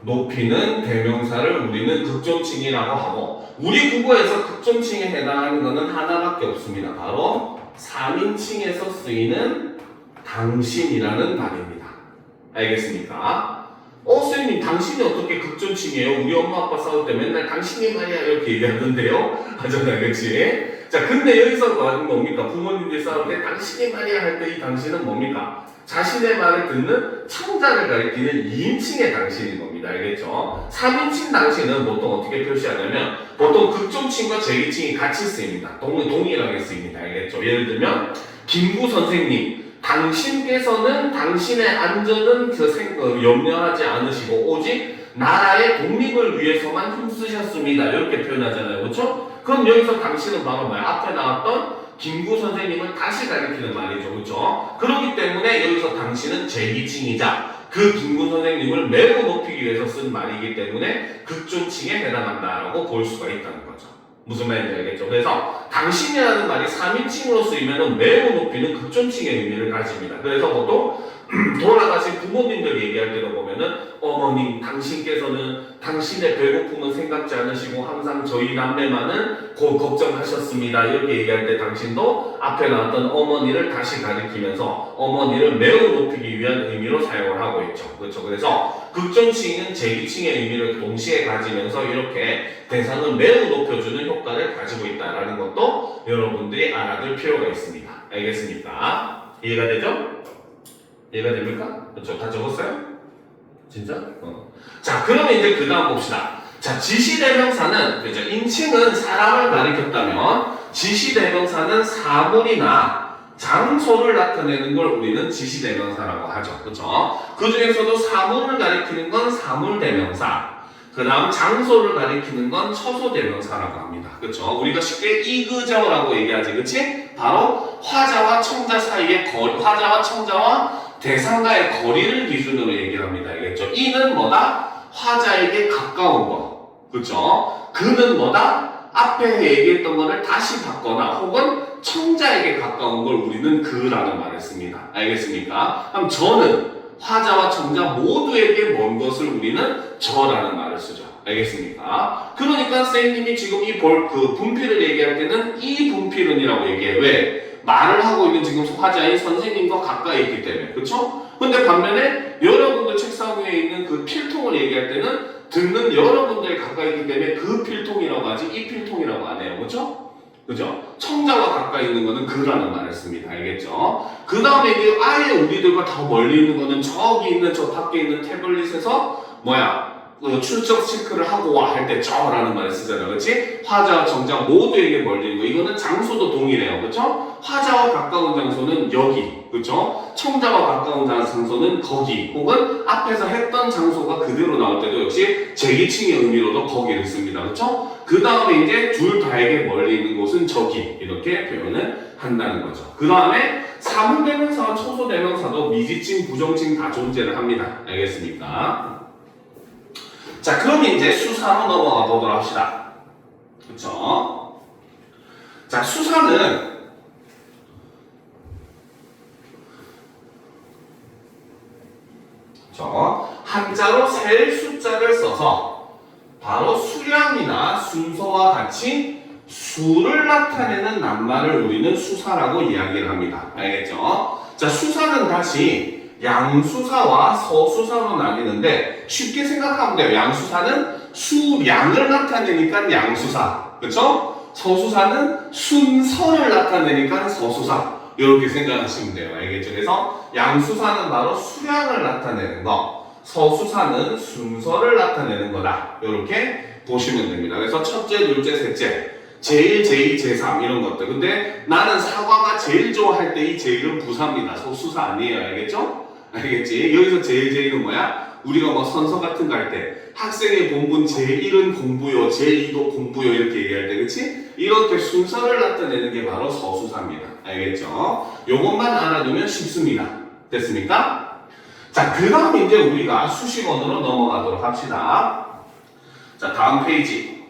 높이는 대명사를 우리는 극중칭이라고 하고, 우리 국어에서 극중칭에 해당하는 것은 하나밖에 없습니다. 바로 3인칭에서 쓰이는 당신이라는 말입니다. 알겠습니까? 선생님, 당신이 어떻게 극존칭이에요? 우리 엄마 아빠 싸울 때 맨날 당신이 말이야 이렇게 얘기하던데요? 하잖아, 그치? 자, 근데 여기서 말은 뭡니까? 부모님들 싸울 때 당신이 말이야 할 때 이 당신은 뭡니까? 자신의 말을 듣는 청자를 가리키는 2인칭의 당신인 겁니다. 알겠죠? 3인칭 당신은 보통 어떻게 표시하냐면 보통 극존칭과 제기칭이 같이 쓰입니다. 동일하게 쓰입니다. 알겠죠? 예를 들면 김구 선생님, 당신께서는 당신의 안전은 염려하지 않으시고 오직 나라의 독립을 위해서만 힘쓰셨습니다. 이렇게 표현하잖아요. 그렇죠? 그럼 여기서 당신은 바로 뭐야? 앞에 나왔던 김구 선생님을 다시 가리키는 말이죠. 그렇죠? 그렇기 때문에 여기서 당신은 제기칭이자 그 김구 선생님을 매우 높이기 위해서 쓴 말이기 때문에 극존칭에 해당한다라고 볼 수가 있다는 거죠. 무슨 말인지 알겠죠? 그래서 당신이라는 말이 3인칭으로 쓰이면 매우 높이는 극존칭의 의미를 가집니다. 그래서 보통 돌아가신 부모님들 얘기할 때도 보면은 어머님, 당신께서는 당신의 배고픔은 생각지 않으시고 항상 저희 남매만은 걱정하셨습니다. 이렇게 얘기할 때 당신도 앞에 나왔던 어머니를 다시 가리키면서 어머니를 매우 높이기 위한 의미로 사용을 하고 있죠. 그렇죠? 그래서 극존칭은 제기칭의 의미를 동시에 가지면서 이렇게 대상을 매우 높여주는 효과를 가지고 있다는 것도 여러분들이 알아둘 필요가 있습니다. 알겠습니까? 이해가 되죠? 이해가 됩니까? 그렇죠? 다 적었어요? 진짜? 자, 그러면 이제 그 다음 봅시다. 자, 지시대명사는, 그죠? 인칭은 사람을 가리켰다면, 지시대명사는 사물이나 장소를 나타내는 걸 우리는 지시대명사라고 하죠. 그죠? 그 중에서도 사물을 가리키는 건 사물대명사, 그 다음 장소를 가리키는 건 처소대명사라고 합니다. 그쵸? 우리가 쉽게 이그저라고 얘기하지, 그치? 바로 화자와 청자 사이의 화자와 청자와 대상과의 거리를 기준으로 얘기를 합니다. 알겠죠? 이는 뭐다? 화자에게 가까운 거. 그쵸? 그는 뭐다? 앞에 얘기했던 거를 다시 바꿔나 혹은 청자에게 가까운 걸 우리는 그라는 말을 씁니다. 알겠습니까? 그럼 저는 화자와 청자 모두에게 먼 것을 우리는 저라는 말을 쓰죠. 알겠습니까? 그러니까 선생님이 지금 이 분필을 얘기할 때는 이 분필은이라고 얘기해. 왜? 말을 하고 있는 지금 화자인 선생님과 가까이 있기 때문에. 그쵸? 근데 반면에 여러분들 책상 위에 있는 그 필통을 얘기할 때는 듣는 여러분들이 가까이 있기 때문에 그 필통이라고 하지 이 필통이라고 안 해요. 그쵸? 그죠? 청자와 가까이 있는 거는 그라는 말을 씁니다. 알겠죠? 그 다음에 이제 아예 우리들과 더 멀리 있는 거는 저기 있는 저 밖에 있는 태블릿에서 출석 체크를 하고 와 할 때 저라는 말을 쓰잖아요. 그렇지? 화자와 청자 모두에게 멀리 있는 거. 이거는 장소도 동일해요. 그렇죠? 화자와 가까운 장소는 여기. 그렇죠? 청자와 가까운 장소는 거기. 혹은 앞에서 했던 장소가 그대로 나올 때도 역시 제기칭의 의미로도 거기를 씁니다. 그렇죠? 그 다음에 이제 둘 다에게 멀리 있는 곳은 저기. 이렇게 표현을 한다는 거죠. 그 다음에 사물대명사와 초소대명사도 미지칭, 부정칭 다 존재를 합니다. 알겠습니까? 자, 그럼 이제 수사로 넘어가 보도록 합시다. 그쵸? 자, 수사는 한자로 셀 숫자를 써서 바로 수량이나 순서와 같이 수를 나타내는 낱말을 우리는 수사라고 이야기를 합니다. 알겠죠? 자, 수사는 다시 양수사와 서수사로 나뉘는데 쉽게 생각하면 돼요. 양수사는 수량을 나타내니까 양수사. 그쵸? 서수사는 순서를 나타내니까 서수사. 이렇게 생각하시면 돼요. 알겠죠? 그래서 양수사는 바로 수량을 나타내는 거, 서수사는 순서를 나타내는 거다. 이렇게 보시면 됩니다. 그래서 첫째, 둘째, 셋째, 제1, 제2, 제3 이런 것들. 근데 나는 사과가 제일 좋아할 때 이 제일은 부사입니다. 서수사 아니에요. 알겠죠? 알겠지? 여기서 제일, 제일은 뭐야? 우리가 뭐 선서 같은 거 할 때 학생의 본분 제1은 공부요, 제2도 공부요 이렇게 얘기할 때 그치? 이렇게 순서를 나타내는 게 바로 서수사입니다. 알겠죠? 요것만 알아두면 쉽습니다. 됐습니까? 자, 그 다음 이제 우리가 수식어로 넘어가도록 합시다. 자, 다음 페이지.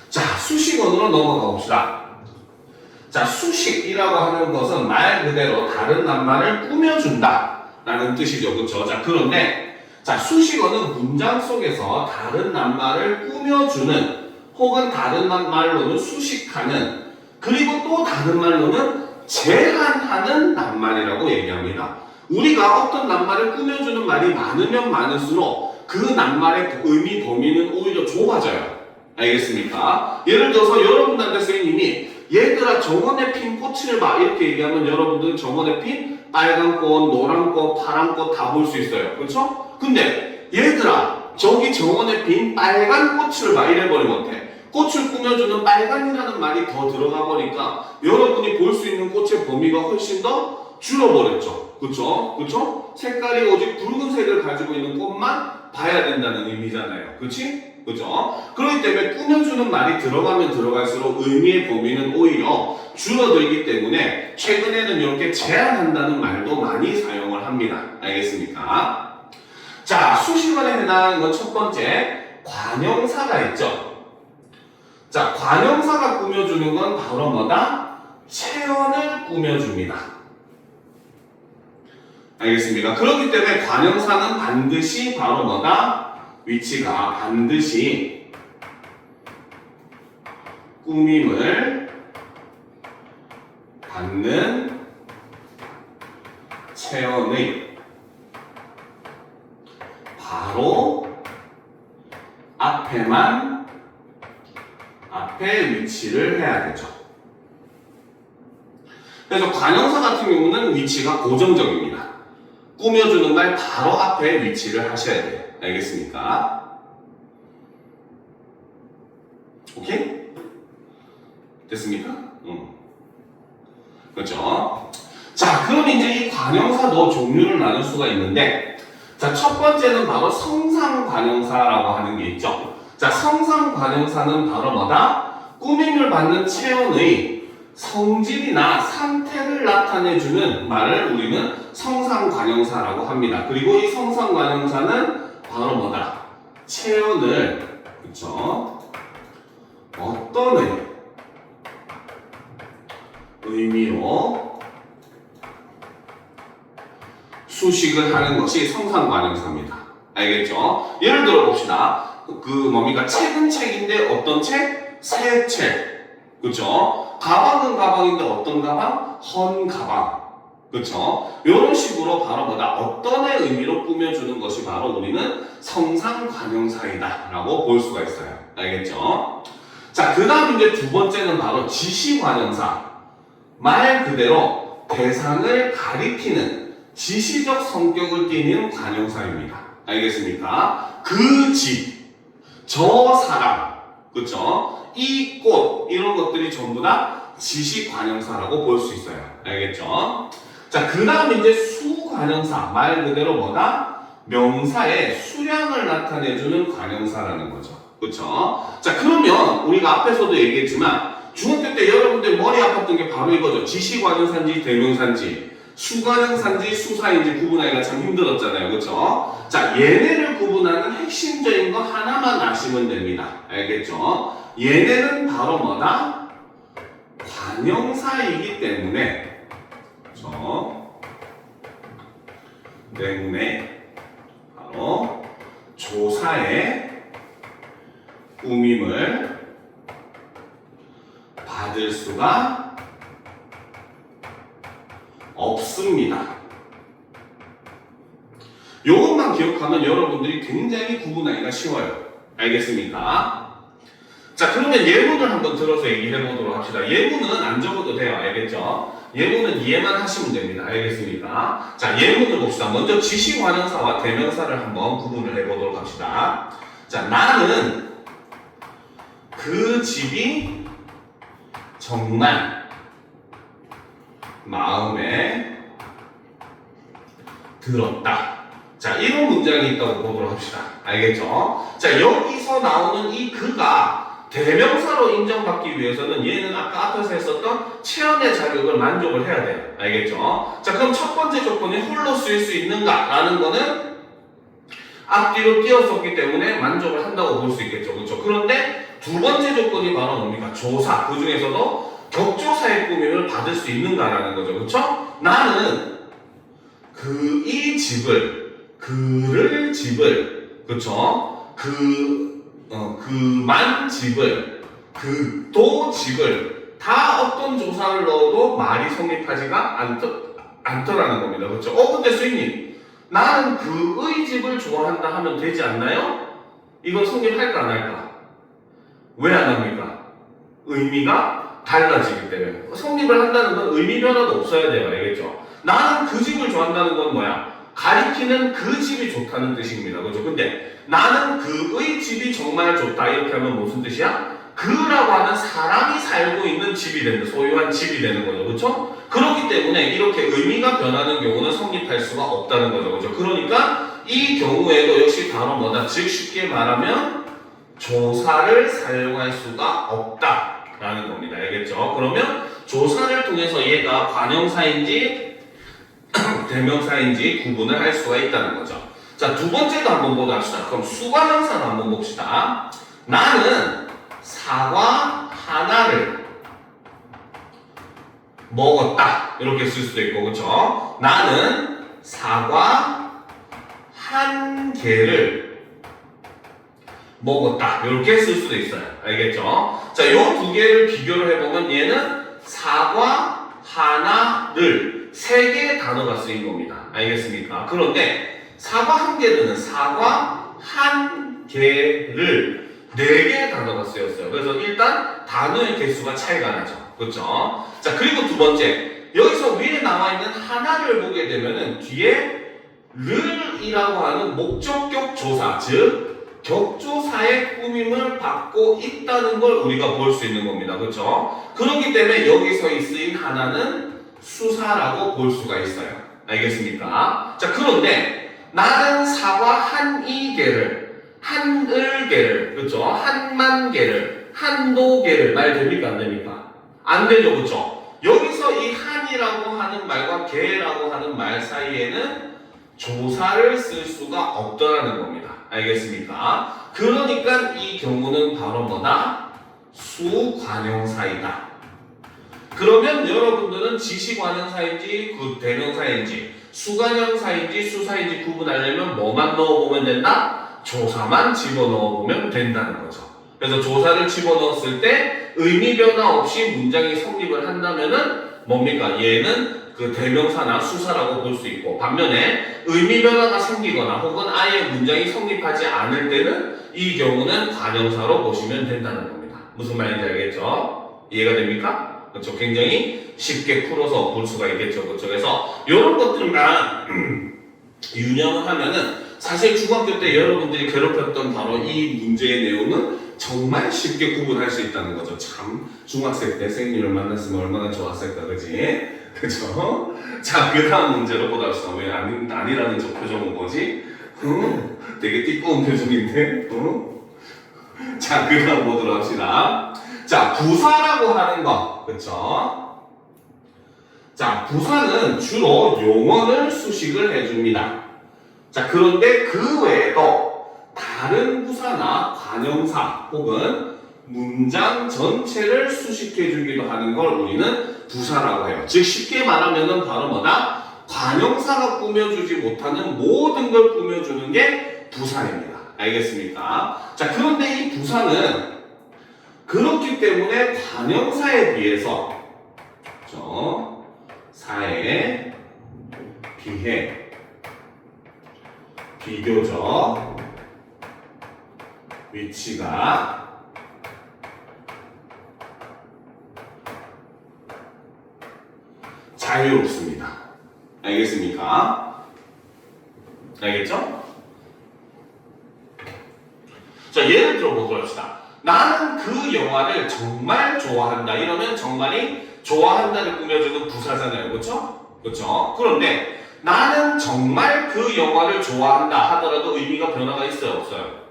자, 수식어로 넘어가 봅시다. 자, 수식이라고 하는 것은 말 그대로 다른 낱말을 꾸며준다 라는 뜻이죠. 그렇죠? 자, 그런데 자, 수식어는 문장 속에서 다른 낱말을 꾸며주는 혹은 다른 말로는 수식하는 그리고 또 다른 말로는 제한하는 낱말이라고 얘기합니다. 우리가 어떤 낱말을 꾸며주는 말이 많으면 많을수록 그 낱말의 의미 범위는 오히려 좁아져요. 알겠습니까? 예를 들어서 여러분한테 선생님이 얘들아 정원에 핀 꽃을 봐 이렇게 얘기하면 여러분들은 정원에 핀 빨간 꽃, 노란 꽃, 파란 꽃 다 볼 수 있어요. 그렇죠? 근데 얘들아 저기 정원에 핀 빨간 꽃을 봐 이래버리면 어때? 꽃을 꾸며주는 빨간이라는 말이 더 들어가 버리니까 여러분이 볼 수 있는 꽃의 범위가 훨씬 더 줄어버렸죠. 그쵸? 그쵸? 색깔이 오직 붉은색을 가지고 있는 꽃만 봐야 된다는 의미잖아요. 그치? 그죠? 그렇기 때문에 꾸며주는 말이 들어가면 들어갈수록 의미의 범위는 오히려 줄어들기 때문에 최근에는 이렇게 제한한다는 말도 많이 사용을 합니다. 알겠습니까? 자, 수식어에 해당하는 건 첫 번째 관형사가 있죠. 자, 관형사가 꾸며주는 건 바로 뭐다? 체언을 꾸며줍니다. 알겠습니까? 그렇기 때문에 관형사는 반드시 바로 뭐다? 위치가 반드시 꾸밈을 받는 체언의 바로 앞에 위치를 해야 되죠. 그래서 관형사 같은 경우는 위치가 고정적입니다. 꾸며주는 말 바로 앞에 위치를 하셔야 돼요. 알겠습니까? 오케이? 됐습니까? 그렇죠? 자, 그럼 이제 이 관형사도 종류를 나눌 수가 있는데 자, 첫 번째는 바로 성상관형사라고 하는 게 있죠. 자, 성상관형사는 바로 뭐다? 꾸밈을 받는 체언의 성질이나 상태를 나타내주는 말을 우리는 성상관형사라고 합니다. 그리고 이 성상관형사는 바로 뭐다? 체언을, 그쵸? 어떤 의미로 수식을 하는 것이 성상관형사입니다. 알겠죠? 예를 들어 봅시다. 책은 책인데 어떤 책? 새 책. 그쵸? 가방은 가방인데 어떤 가방? 헌 가방. 그쵸? 이런 식으로 바로 뭐다? 어떤의 의미로 꾸며주는 것이 바로 우리는 성상관형사이다 라고 볼 수가 있어요. 알겠죠? 자, 그 다음 이제 두 번째는 바로 지시관형사. 말 그대로 대상을 가리키는 지시적 성격을 띠는 관형사입니다. 알겠습니까? 그 집, 저 사람, 그쵸? 이 꽃, 이런 것들이 전부 다 지시관형사라고 볼 수 있어요. 알겠죠? 자, 그 다음 이제 수관형사. 말 그대로 뭐다? 명사의 수량을 나타내주는 관형사라는 거죠. 그쵸? 자, 그러면 우리가 앞에서도 얘기했지만 중학교 때 여러분들 머리 아팠던 게 바로 이거죠. 지시관형사인지 대명사인지 수관형사인지 수사인지 구분하기가 참 힘들었잖아요. 그쵸? 자, 얘네를 구분하는 핵심적인 거 하나만 아시면 됩니다. 알겠죠? 얘네는 바로 뭐다? 관형사이기 때문에 바로 조사의 꾸밈을 받을 수가 없습니다. 이것만 기억하면 여러분들이 굉장히 구분하기가 쉬워요. 알겠습니까? 자, 그러면 예문을 한번 들어서 얘기해 보도록 합시다. 예문은 안 적어도 돼요. 알겠죠? 예문은 이해만 하시면 됩니다. 알겠습니까? 자, 예문을 봅시다. 먼저 지시관형사와 대명사를 한번 구분을 해 보도록 합시다. 자, 나는 그 집이 정말 마음에 들었다. 자, 이런 문장이 있다고 보도록 합시다. 알겠죠? 자, 여기서 나오는 이 그가 대명사로 인정받기 위해서는 얘는 아까 앞에서 했었던 체험의 자격을 만족을 해야 돼요. 알겠죠? 자, 그럼 첫 번째 조건이 홀로 쓰일 수 있는가? 라는 거는 앞뒤로 띄었었기 때문에 만족을 한다고 볼 수 있겠죠. 그렇죠? 그런데 두 번째 조건이 바로 뭡니까? 조사. 그 중에서도 격조사의 꾸밈을 받을 수 있는가라는 거죠. 그렇죠? 나는 이 집을 그렇죠? 그만 집을 그도 집을 다 어떤 조사를 넣어도 말이 성립하지가 않더라는 겁니다. 그렇죠? 근데 스님 나는 그의 집을 좋아한다 하면 되지 않나요? 이건 성립할까 안 할까? 왜 안 합니까? 의미가 달라지기 때문에. 성립을 한다는 건 의미 변화도 없어야 돼요. 알겠죠? 나는 그 집을 좋아한다는 건 뭐야? 가리키는 그 집이 좋다는 뜻입니다. 그죠? 근데 나는 그의 집이 정말 좋다. 이렇게 하면 무슨 뜻이야? 그라고 하는 사람이 살고 있는 집이 된다. 소유한 집이 되는 거죠. 그렇죠? 그렇기 때문에 이렇게 의미가 변하는 경우는 성립할 수가 없다는 거죠. 그렇죠? 그러니까 이 경우에도 역시 바로 뭐다? 즉 쉽게 말하면 조사를 사용할 수가 없다라는 겁니다. 알겠죠? 그러면 조사를 통해서 얘가 관형사인지 대명사인지 구분을 할 수가 있다는 거죠. 자, 두 번째도 한번 보도록 합시다. 그럼 수관형사를 한번 봅시다. 나는 사과 하나를 먹었다. 이렇게 쓸 수도 있고, 그렇죠? 나는 사과 한 개를 먹었다. 이렇게 쓸 수도 있어요. 알겠죠? 자, 요 두 개를 비교를 해보면 얘는 사과 하나를 세 개의 단어가 쓰인 겁니다. 알겠습니까? 그런데 사과 한 개는 사과 한 개를 네 개의 단어가 쓰였어요. 그래서 일단 단어의 개수가 차이가 나죠. 그렇죠? 자, 그리고 두 번째, 여기서 위에 나와 있는 하나를 보게 되면은 뒤에 를이라고 하는 목적격 조사, 즉 격조사의 꾸밈을 받고 있다는 걸 우리가 볼 수 있는 겁니다. 그렇죠? 그렇기 때문에 여기서 쓰인 하나는 수사라고 볼 수가 있어요. 알겠습니까? 자, 그런데 나는 사과 한이 개를, 한을 개를, 그렇죠? 한만 개를, 한도 개를 말 됩니까? 안 됩니까? 안 되죠. 그렇죠? 여기서 이 한이라고 하는 말과 개라고 하는 말 사이에는 조사를 쓸 수가 없더라는 겁니다. 알겠습니까? 그러니까 이 경우는 바로 뭐다? 수관형사이다. 그러면 여러분들은 지시관형사인지 대명사인지 수관형사인지 수사인지 구분하려면 뭐만 넣어보면 된다? 조사만 집어넣어보면 된다는 거죠. 그래서 조사를 집어넣었을 때 의미 변화 없이 문장이 성립을 한다면은 뭡니까? 얘는 그 대명사나 수사라고 볼 수 있고, 반면에 의미 변화가 생기거나 혹은 아예 문장이 성립하지 않을 때는 이 경우는 관형사로 보시면 된다는 겁니다. 무슨 말인지 알겠죠? 이해가 됩니까? 그렇죠? 굉장히 쉽게 풀어서 볼 수가 있겠죠. 그렇죠? 그래서 이런 것들만 유념을 하면은 사실 중학교 때 여러분들이 괴롭혔던 바로 이 문제의 내용은 정말 쉽게 구분할 수 있다는 거죠. 참 중학생 때 선생님을 만났으면 얼마나 좋았을까, 그지? 그죠? 자, 그 다음 문제로 보다 합시다. 왜 아니라는 저 표정은 뭐지? 되게 띠꺼운 표정인데? 자, 그 다음 보도록 합시다. 자, 부사라고 하는 거, 그쵸? 자, 부사는 주로 용언을 수식을 해줍니다. 자, 그런데 그 외에도 다른 부사나 관형사 혹은 문장 전체를 수식해주기도 하는 걸 우리는 부사라고 해요. 즉 쉽게 말하면은 바로 뭐다? 관형사가 꾸며주지 못하는 모든 걸 꾸며주는 게 부사입니다. 알겠습니까? 자, 그런데 이 부사는 그렇기 때문에 관형사에 비해서 사에 비해 비교적 위치가 자유롭습니다. 알겠습니까? 알겠죠? 자, 예를 들어 보도록 합시다. 나는 그 영화를 정말 좋아한다. 이러면 정말이 좋아한다를 꾸며주는 부사잖아요. 그렇죠? 그렇죠? 그런데 나는 정말 그 영화를 좋아한다 하더라도 의미가 변화가 있어요? 없어요?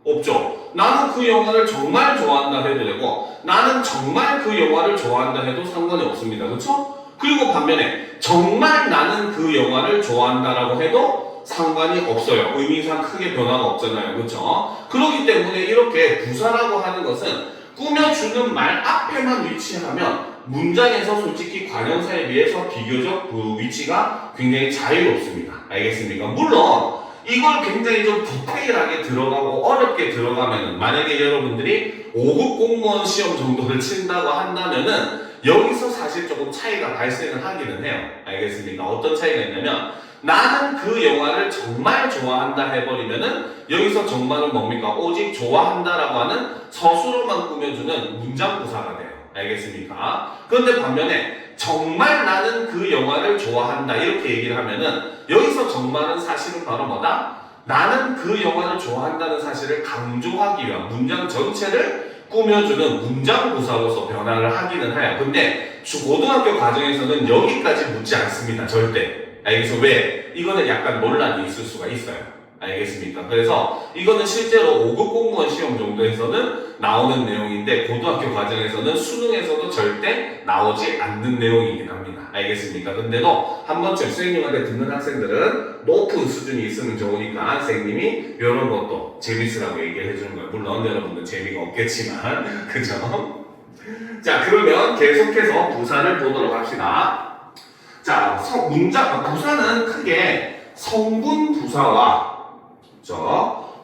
없죠. 나는 그 영화를 정말 좋아한다 해도 되고 나는 정말 그 영화를 좋아한다 해도 상관이 없습니다. 그렇죠? 그리고 반면에 정말 나는 그 영화를 좋아한다라고 해도 상관이 없어요. 의미상 크게 변화가 없잖아요. 그렇죠? 그렇기 때문에 이렇게 부사라고 하는 것은 꾸며주는 말 앞에만 위치하면 문장에서 솔직히 관형사에 비해서 비교적 그 위치가 굉장히 자유롭습니다. 알겠습니까? 물론 이걸 굉장히 좀 디테일하게 들어가고 어렵게 들어가면은 만약에 여러분들이 5급 공무원 시험 정도를 친다고 한다면은 여기서 사실 조금 차이가 발생을 하기는 해요. 알겠습니까? 어떤 차이가 있냐면 나는 그 영화를 정말 좋아한다 해버리면은 여기서 정말은 뭡니까? 오직 좋아한다라고 하는 서술어만 꾸며주는 문장부사가 돼요. 알겠습니까? 그런데 반면에 정말 나는 그 영화를 좋아한다 이렇게 얘기를 하면은 여기서 정말은 사실은 바로 뭐다? 나는 그 영화를 좋아한다는 사실을 강조하기 위한 문장 전체를 꾸며주는 문장부사로서 변화를 하기는 해요. 근데 고등학교 과정에서는 여기까지 묻지 않습니다. 절대. 알겠어? 왜? 이거는 약간 논란이 있을 수가 있어요. 알겠습니까? 그래서 이거는 실제로 5급 공무원 시험 정도에서는 나오는 내용인데 고등학교 과정에서는 수능에서도 절대 나오지 않는 내용이긴 합니다. 알겠습니까? 근데도 한 번쯤 선생님한테 듣는 학생들은 높은 수준이 있으면 좋으니까 선생님이 이런 것도 재밌으라고 얘기를 해주는 거예요. 물론 여러분들 재미가 없겠지만 그죠? 자, 그러면 계속해서 부사를 보도록 합시다. 자, 부사는 크게 성분 부사와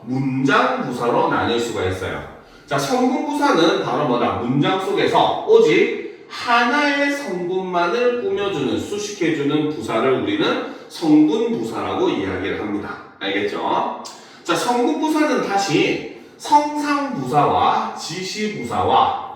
문장 부사로 나뉠 수가 있어요. 자, 성분 부사는 바로 뭐다? 문장 속에서 오직 하나의 성분만을 꾸며주는, 수식해주는 부사를 우리는 성분 부사라고 이야기를 합니다. 알겠죠? 자, 성분 부사는 다시 성상 부사와 지시 부사와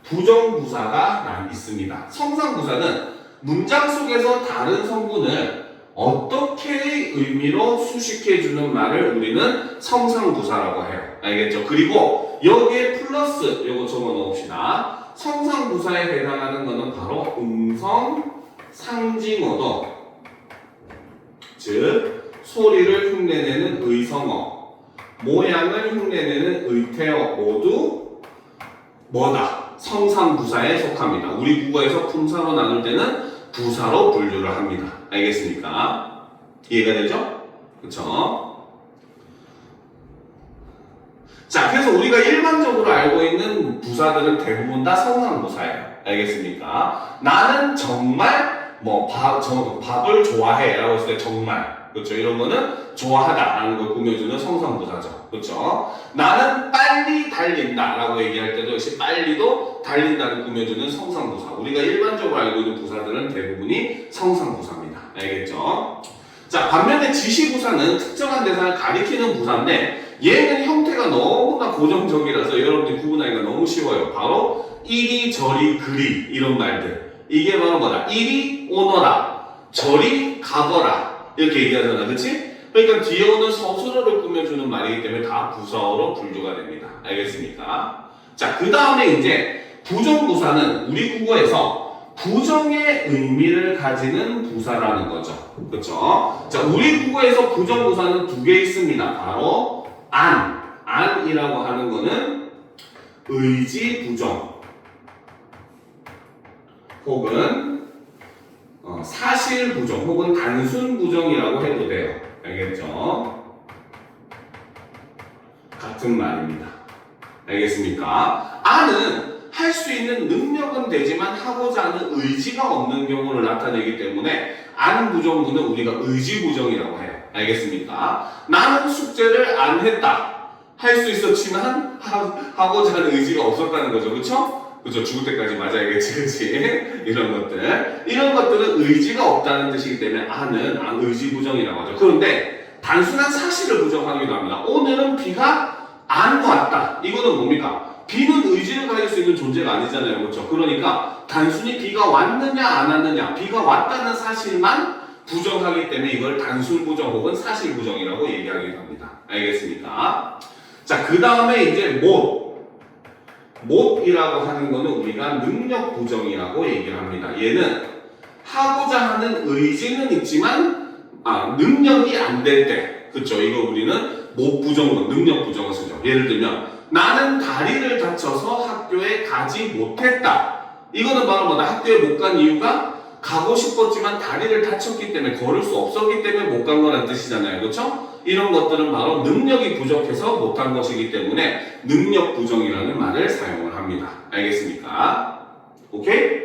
부정 부사가 있습니다. 성상 부사는 문장 속에서 다른 성분을 어떻게 의미로 수식해주는 말을 우리는 성상부사라고 해요. 알겠죠? 그리고 여기에 플러스 요거 적어 놓읍시다. 성상부사에 해당하는 것은 바로 음성, 상징어도, 즉 소리를 흉내내는 의성어, 모양을 흉내내는 의태어 모두 뭐다? 성상부사에 속합니다. 우리 국어에서 품사로 나눌 때는 부사로 분류를 합니다. 알겠습니까? 이해가 되죠? 그쵸? 자, 그래서 우리가 일반적으로 알고 있는 부사들은 대부분 다 성상부사예요. 알겠습니까? 나는 정말 밥을 좋아해 라고 했을 때 정말, 그렇죠? 이런 거는 좋아하다 라는 걸 꾸며주는 성상부사죠. 그렇죠? 나는 빨리 달린다 라고 얘기할 때도 역시 빨리도 달린다를 꾸며주는 성상부사. 우리가 일반적으로 알고 있는 부사들은 대부분이 성상부사입니다. 알겠죠? 자, 반면에 지시부사는 특정한 대상을 가리키는 부사인데 얘는 형태가 너무나 고정적이라서 여러분들이 구분하기가 너무 쉬워요. 바로 이리 저리 그리 이런 말들. 이게 바로 뭐다? 이리 오너라, 저리 가거라 이렇게 얘기하잖아. 그치? 그러니까 뒤에 오는 서술어를 꾸며주는 말이기 때문에 다 부사어로 분류가 됩니다. 알겠습니까? 자, 그 다음에 이제 부정부사는 우리 국어에서 부정의 의미를 가지는 부사라는 거죠. 그렇죠? 자, 우리 국어에서 부정부사는 두 개 있습니다. 바로 안이라고 하는 거는 의지부정 혹은 사실부정 혹은 단순부정이라고 해도 돼요. 알겠죠? 같은 말입니다. 알겠습니까? 안은 할 수 있는 능력은 되지만 하고자 하는 의지가 없는 경우를 나타내기 때문에 안 부정부는 우리가 의지부정이라고 해요. 알겠습니까? 나는 숙제를 안 했다. 할 수 있었지만 하고자 하는 의지가 없었다는 거죠. 그렇죠? 그죠? 죽을 때까지 맞아야겠지, 그치? 이런 것들은 의지가 없다는 뜻이기 때문에 안은 의지부정이라고 하죠. 그런데 단순한 사실을 부정하기도 합니다. 오늘은 비가 안 왔다. 이거는 뭡니까? 비는 의지를 가질 수 있는 존재가 아니잖아요. 그렇죠? 그러니까 단순히 비가 왔느냐 안 왔느냐, 비가 왔다는 사실만 부정하기 때문에 이걸 단순부정 혹은 사실부정이라고 얘기하기도 합니다. 알겠습니까? 자, 그 다음에 이제 못이라고 하는 거는 우리가 능력 부정이라고 얘기를 합니다. 얘는 하고자 하는 의지는 있지만 능력이 안 될 때, 그쵸? 이거 우리는 못 부정으로 능력 부정을 쓰죠. 예를 들면 나는 다리를 다쳐서 학교에 가지 못했다. 이거는 바로 뭐다? 학교에 못 간 이유가 가고 싶었지만 다리를 다쳤기 때문에 걸을 수 없었기 때문에 못 간 거라는 뜻이잖아요. 그렇죠? 이런 것들은 바로 능력이 부족해서 못한 것이기 때문에 능력 부정이라는 말을 사용을 합니다. 알겠습니까? 오케이?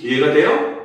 이해가 돼요?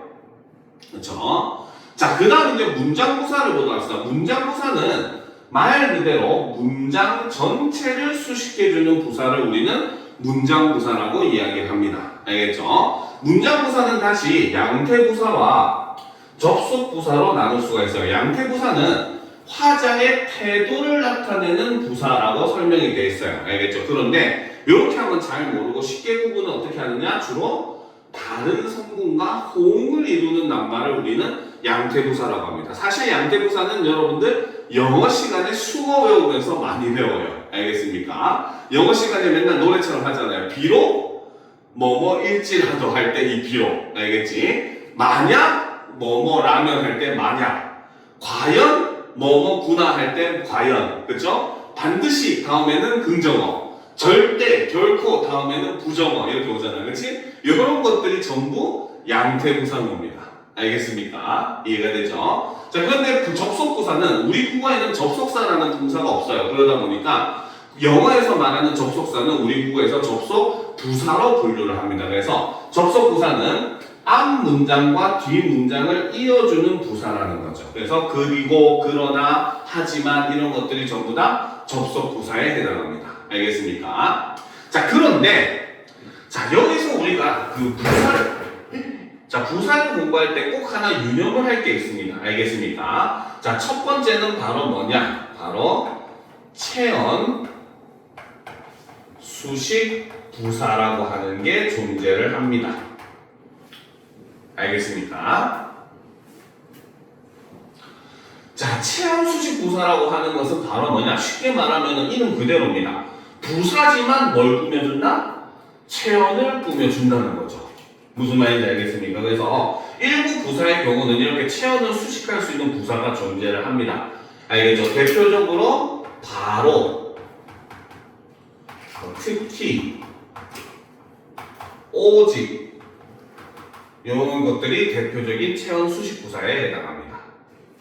그렇죠? 자, 그 다음 이제 문장부사를 보도록 합시다. 문장부사는 말 그대로 문장 전체를 수식해주는 부사를 우리는 문장부사라고 이야기를 합니다. 알겠죠? 문장부사는 다시 양태부사와 접속부사로 나눌 수가 있어요. 양태부사는 화자의 태도를 나타내는 부사라고 설명이 되어 있어요. 알겠죠? 그런데 이렇게 하면 잘 모르고 쉽게 구분은 어떻게 하느냐? 주로 다른 성분과 호응을 이루는 낱말을 우리는 양태부사라고 합니다. 사실 양태부사는 여러분들 영어 시간에 수어 외우면서 많이 배워요. 알겠습니까? 영어 시간에 맨날 노래처럼 하잖아요. 비록 뭐뭐일지라도 할 때 이 비록, 알겠지? 만약 뭐뭐라면 할 때 만약, 과연 뭐뭐구나 할 때 과연, 그쵸? 반드시 다음에는 긍정어, 절대, 결코 다음에는 부정어 이렇게 오잖아요. 그치? 이런 것들이 전부 양태부사인 겁니다. 알겠습니까? 이해가 되죠? 자, 그런데 그 접속부사는 우리 국어에는 접속사라는 동사가 없어요. 그러다 보니까 영어에서 말하는 접속사는 우리 국어에서 접속부사로 분류를 합니다. 그래서 접속부사는 앞 문장과 뒷 문장을 이어주는 부사라는 거죠. 그래서 그리고, 그러나, 하지만 이런 것들이 전부 다 접속부사에 해당합니다. 알겠습니까? 자, 그런데 자, 여기서 우리가 그 부사를 공부할 때 꼭 하나 유념을 할 게 있습니다. 알겠습니까? 자, 첫 번째는 바로 뭐냐? 바로 체언 수식 부사라고 하는 게 존재를 합니다. 알겠습니까? 자, 체언 수식 부사라고 하는 것은 바로 뭐냐? 쉽게 말하면 이름 그대로입니다. 부사지만 뭘 꾸며준다? 체언을 꾸며준다는 거죠. 무슨 말인지 알겠습니까? 그래서 일부 부사의 경우는 이렇게 체언을 수식할 수 있는 부사가 존재를 합니다. 알겠죠? 대표적으로 바로, 특히, 오직 이런 것들이 대표적인 체언 수식 부사에 해당합니다.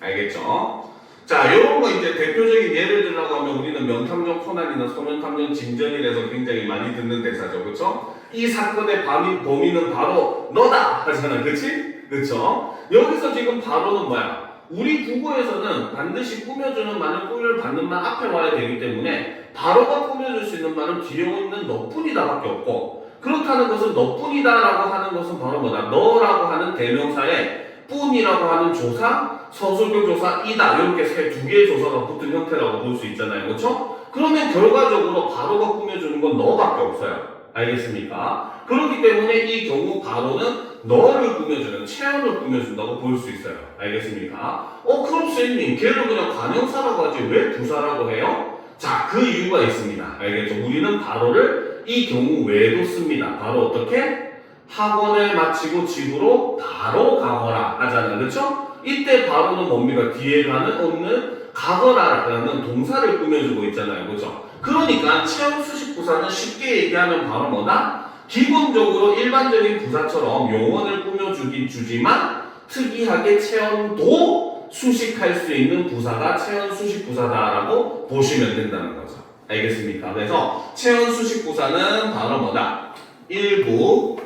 알겠죠? 자, 이런 거 이제 대표적인 예를 들라고 하면 우리는 명탐정 코난이나 소년탐정 진전이라서 굉장히 많이 듣는 대사죠. 그쵸? 이 사건의 범인은 바로 너다! 하잖아. 그치? 그쵸? 여기서 지금 바로는 뭐야? 우리 국어에서는 반드시 꾸며주는 말은 꾸미를 받는 말 앞에 와야 되기 때문에 바로가 꾸며줄 수 있는 말은 뒤에 있는 너뿐이다 밖에 없고, 그렇다는 것은 너뿐이다라고 하는 것은 바로 뭐다? 너라고 하는 대명사에 뿐이라고 하는 조사, 서술격 조사, 이다 이렇게 두 개의 조사가 붙은 형태라고 볼 수 있잖아요. 그렇죠? 그러면 결과적으로 바로가 꾸며주는 건 너밖에 없어요. 알겠습니까? 그렇기 때문에 이 경우 바로는 너를 꾸며주는, 체언을 꾸며준다고 볼 수 있어요. 알겠습니까? 그럼 선생님 걔를 그냥 관형사라고 하지 왜 부사라고 해요? 자, 그 이유가 있습니다. 알겠죠? 우리는 바로를 이 경우 외에도 씁니다. 바로 어떻게? 학원을 마치고 집으로 바로 가거라 하잖아요. 그렇죠? 이때 바로는 뭡니까? 뒤에 가는 없는 가거라라는 동사를 꾸며주고 있잖아요. 그렇죠? 그러니까 체언 수식 부사는 쉽게 얘기하면 바로 뭐다? 기본적으로 일반적인 부사처럼 용언을 꾸며주긴 주지만 특이하게 체언도 수식할 수 있는 부사가 체언 수식 부사다라고 보시면 된다는 거죠. 알겠습니까? 그래서 체언 수식 부사는 바로 뭐다? 일부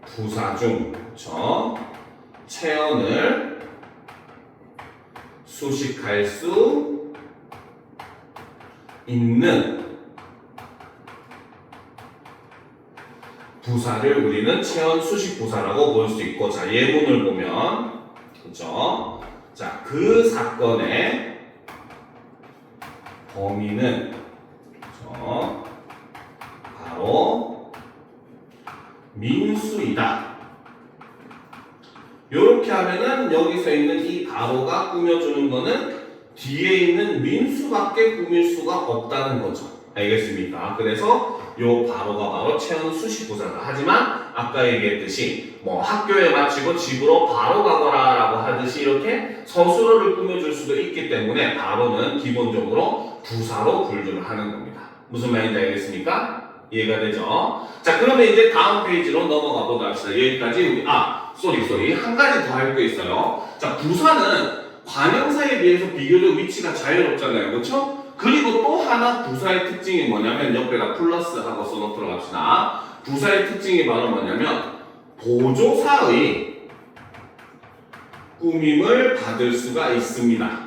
부사 중, 그렇죠? 체언을 수식할 수 있는 부사를 우리는 체언 수식 부사라고 볼 수 있고, 자, 예문을 보면, 그렇죠? 자, 그 사건의 범인은, 그렇죠? 바로 민수이다. 요렇게 하면은 여기서 있는 이 가로가 꾸며주는 거는 뒤에 있는 민수밖에 꾸밀 수가 없다는 거죠. 알겠습니까? 그래서 요 가로가 바로 채원수식부사다. 하지만 아까 얘기했듯이 뭐 학교에 마치고 집으로 바로 가거라 라고 하듯이 이렇게 서술어를 꾸며줄 수도 있기 때문에 바로는 기본적으로 부사로 분류를 하는 겁니다. 무슨 말인지 알겠습니까? 이해가 되죠? 자, 그러면 이제 다음 페이지로 넘어가 보도록 합시다. 여기까지 우리 쏘리 한 가지 더 할 게 있어요. 자, 부사는 관형사에 비해서 비교적 위치가 자유롭잖아요. 그렇죠? 그리고 또 하나 부사의 특징이 뭐냐면 옆에다 플러스하고 써놓도록 합시다. 부사의 특징이 바로 뭐냐면 보조사의 꾸밈을 받을 수가 있습니다.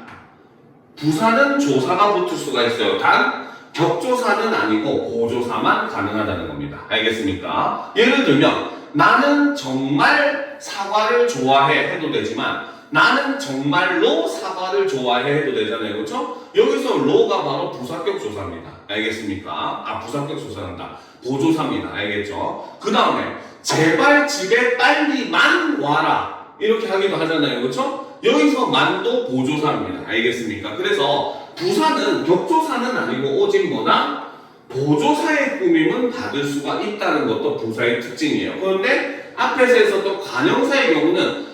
부사는 조사가 붙을 수가 있어요. 단 격조사는 아니고 보조사만 가능하다는 겁니다. 알겠습니까? 예를 들면 나는 정말 사과를 좋아해 해도 되지만 나는 정말로 사과를 좋아해 해도 되잖아요. 그렇죠? 여기서 로가 바로 부사격 조사입니다. 알겠습니까? 부사격 조사한다. 보조사입니다. 알겠죠? 그 다음에 제발 집에 빨리만 와라. 이렇게 하기도 하잖아요. 그렇죠? 여기서 만도 보조사입니다. 알겠습니까? 그래서 부사는 격조사는 아니고 오직 뭐다? 보조사의 꾸밈은 받을 수가 있다는 것도 부사의 특징이에요. 그런데 앞에서 했었던 관형사의 경우는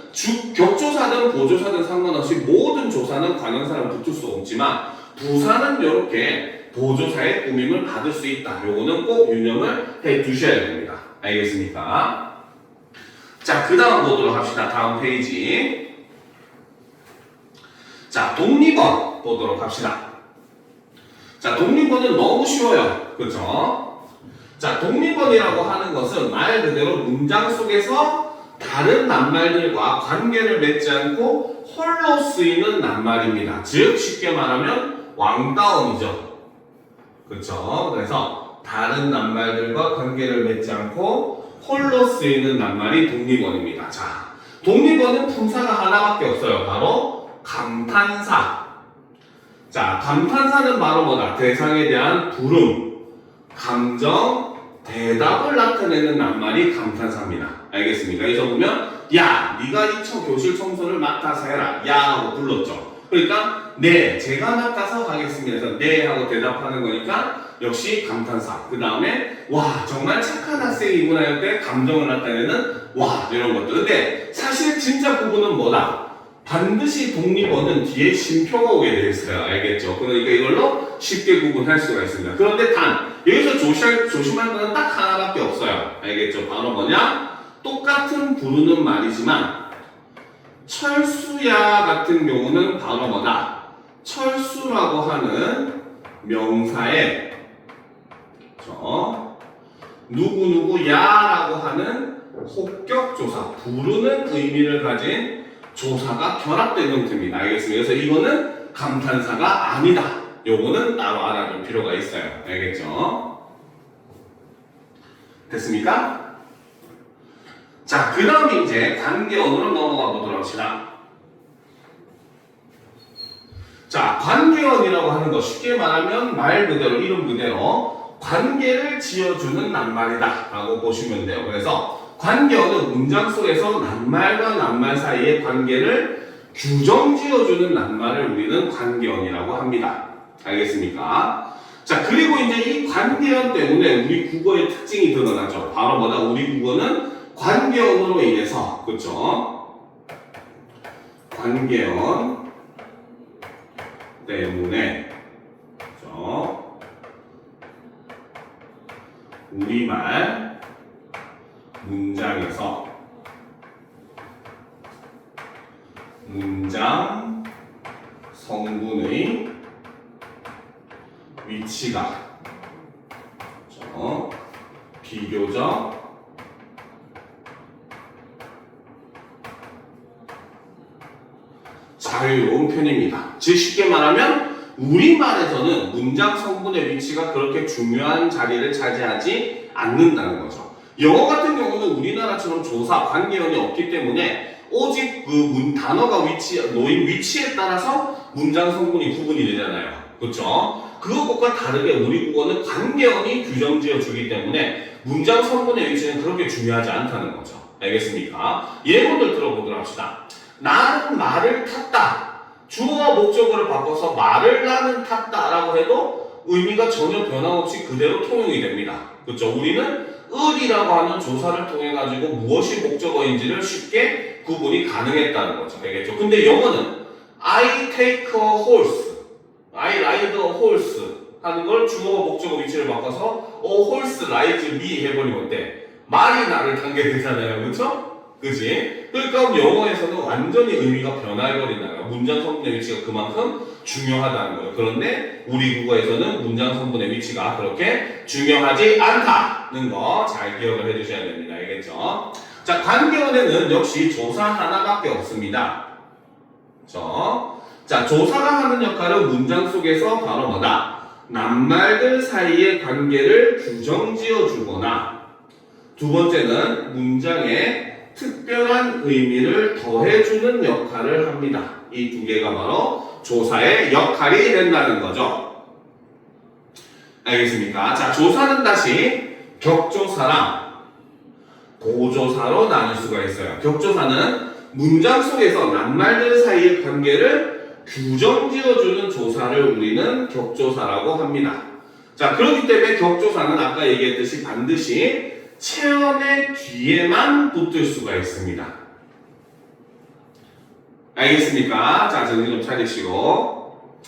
격조사든 보조사든 상관없이 모든 조사는 관형사랑 붙을 수 없지만 부사는 이렇게 보조사의 꾸밈을 받을 수 있다. 요거는 꼭 유념을 해 두셔야 됩니다. 알겠습니까? 자, 그 다음 보도록 합시다. 다음 페이지. 자, 독립어 보도록 합시다. 자, 독립어는 너무 쉬워요. 그렇죠? 자, 독립어이라고 하는 것은 말 그대로 문장 속에서 다른 낱말들과 관계를 맺지 않고 홀로 쓰이는 낱말입니다. 즉 쉽게 말하면 왕따어이죠. 그렇죠? 그래서 다른 낱말들과 관계를 맺지 않고 홀로 쓰이는 낱말이 독립어입니다. 자, 독립어는 품사가 하나밖에 없어요. 바로 감탄사. 자, 감탄사는 바로 뭐다? 대상에 대한 부름, 감정, 대답을 나타내는 낱말이 감탄사입니다. 알겠습니까? 여기서 보면 야, 네가 이 교실 청소를 맡아서 해라. 야 하고 불렀죠. 그러니까 네, 제가 맡아서 하겠습니다. 그래서 네 하고 대답하는 거니까 역시 감탄사. 그 다음에 와, 정말 착한 학생이구나 할 때 감정을 나타내는 와, 이런 것들. 근데 사실 진짜 부분은 뭐다? 반드시 독립어는 뒤에 쉼표가 오게 되어 있어요. 알겠죠? 그러니까 이걸로 쉽게 구분할 수가 있습니다. 그런데 단 여기서 조심할 거는 딱 하나밖에 없어요. 알겠죠? 바로 뭐냐? 똑같은 부르는 말이지만 철수야 같은 경우는 바로 뭐다? 철수라고 하는 명사에 누구누구야라고 하는 혹격조사, 부르는 의미를 가진 조사가 결합된 형태입니다. 알겠습니다. 그래서 이거는 감탄사가 아니다. 요거는 따로 알아둘 필요가 있어요. 알겠죠? 됐습니까? 자, 그 다음에 이제 관계어으로 넘어가 보도록 합시다. 자, 관계어이라고 하는 거 쉽게 말하면 말 그대로, 이름 그대로 관계를 지어주는 낱말이다 라고 보시면 돼요. 그래서 관계어는 문장 속에서 낱말과 낱말 사이의 관계를 규정 지어주는 낱말을 우리는 관계어이라고 합니다. 알겠습니까? 자, 그리고 이제 이 관계어 때문에 우리 국어의 특징이 드러나죠. 바로 뭐다? 우리 국어는 관계어로 인해서, 그렇죠? 관계어 때문에, 그렇죠? 우리말 문장에서 문장 성분의 위치가 비교적 자유로운 편입니다. 즉 쉽게 말하면 우리말에서는 문장 성분의 위치가 그렇게 중요한 자리를 차지하지 않는다는 거죠. 영어 같은 경우는 우리나라처럼 조사, 관계어이 없기 때문에 오직 그 단어가 놓인 위치에 따라서 문장 성분이 구분이 되잖아요. 그렇죠? 그것과 다르게 우리 국어는 관계어이 규정 지어주기 때문에 문장 성분의 위치는 그렇게 중요하지 않다는 거죠. 알겠습니까? 예문을 들어보도록 합시다. 나는 말을 탔다. 주어와 목적어를 바꿔서 말을 나는 탔다라고 해도 의미가 전혀 변함없이 그대로 통용이 됩니다. 그렇죠? 우리는 을이라고 하는 조사를 통해 가지고 무엇이 목적어인지를 쉽게 구분이 가능했다는 거죠. 알겠죠? 근데 영어는 I take a horse, I ride a horse 하는 걸 주어와 목적어 위치를 바꿔서 a horse rides me 해버리면 어때? 말이 나를 타게 되잖아요. 그렇죠? 그지? 그러니까 영어에서는 완전히 의미가 변화해버린다는 거예요. 문장 성분의 위치가 그만큼 중요하다는 거예요. 그런데 우리 국어에서는 문장 성분의 위치가 그렇게 중요하지 않다는 거 잘 기억을 해주셔야 됩니다. 알겠죠? 자, 관계어에는 역시 조사 하나밖에 없습니다. 그렇죠? 자, 조사가 하는 역할은 문장 속에서 바로 뭐다? 낱말들 사이의 관계를 규정지어 주거나, 두 번째는 문장에 특별한 의미를 더해주는 역할을 합니다. 이 두 개가 바로 조사의 역할이 된다는 거죠. 알겠습니까? 자, 조사는 다시 격조사랑 보조사로 나눌 수가 있어요. 격조사는 문장 속에서 낱말들 사이의 관계를 규정지어주는 조사를 우리는 격조사라고 합니다. 자, 그렇기 때문에 격조사는 아까 얘기했듯이 반드시 체언의 뒤에만 붙을 수가 있습니다. 알겠습니까? 자, 정신 좀 차리시고.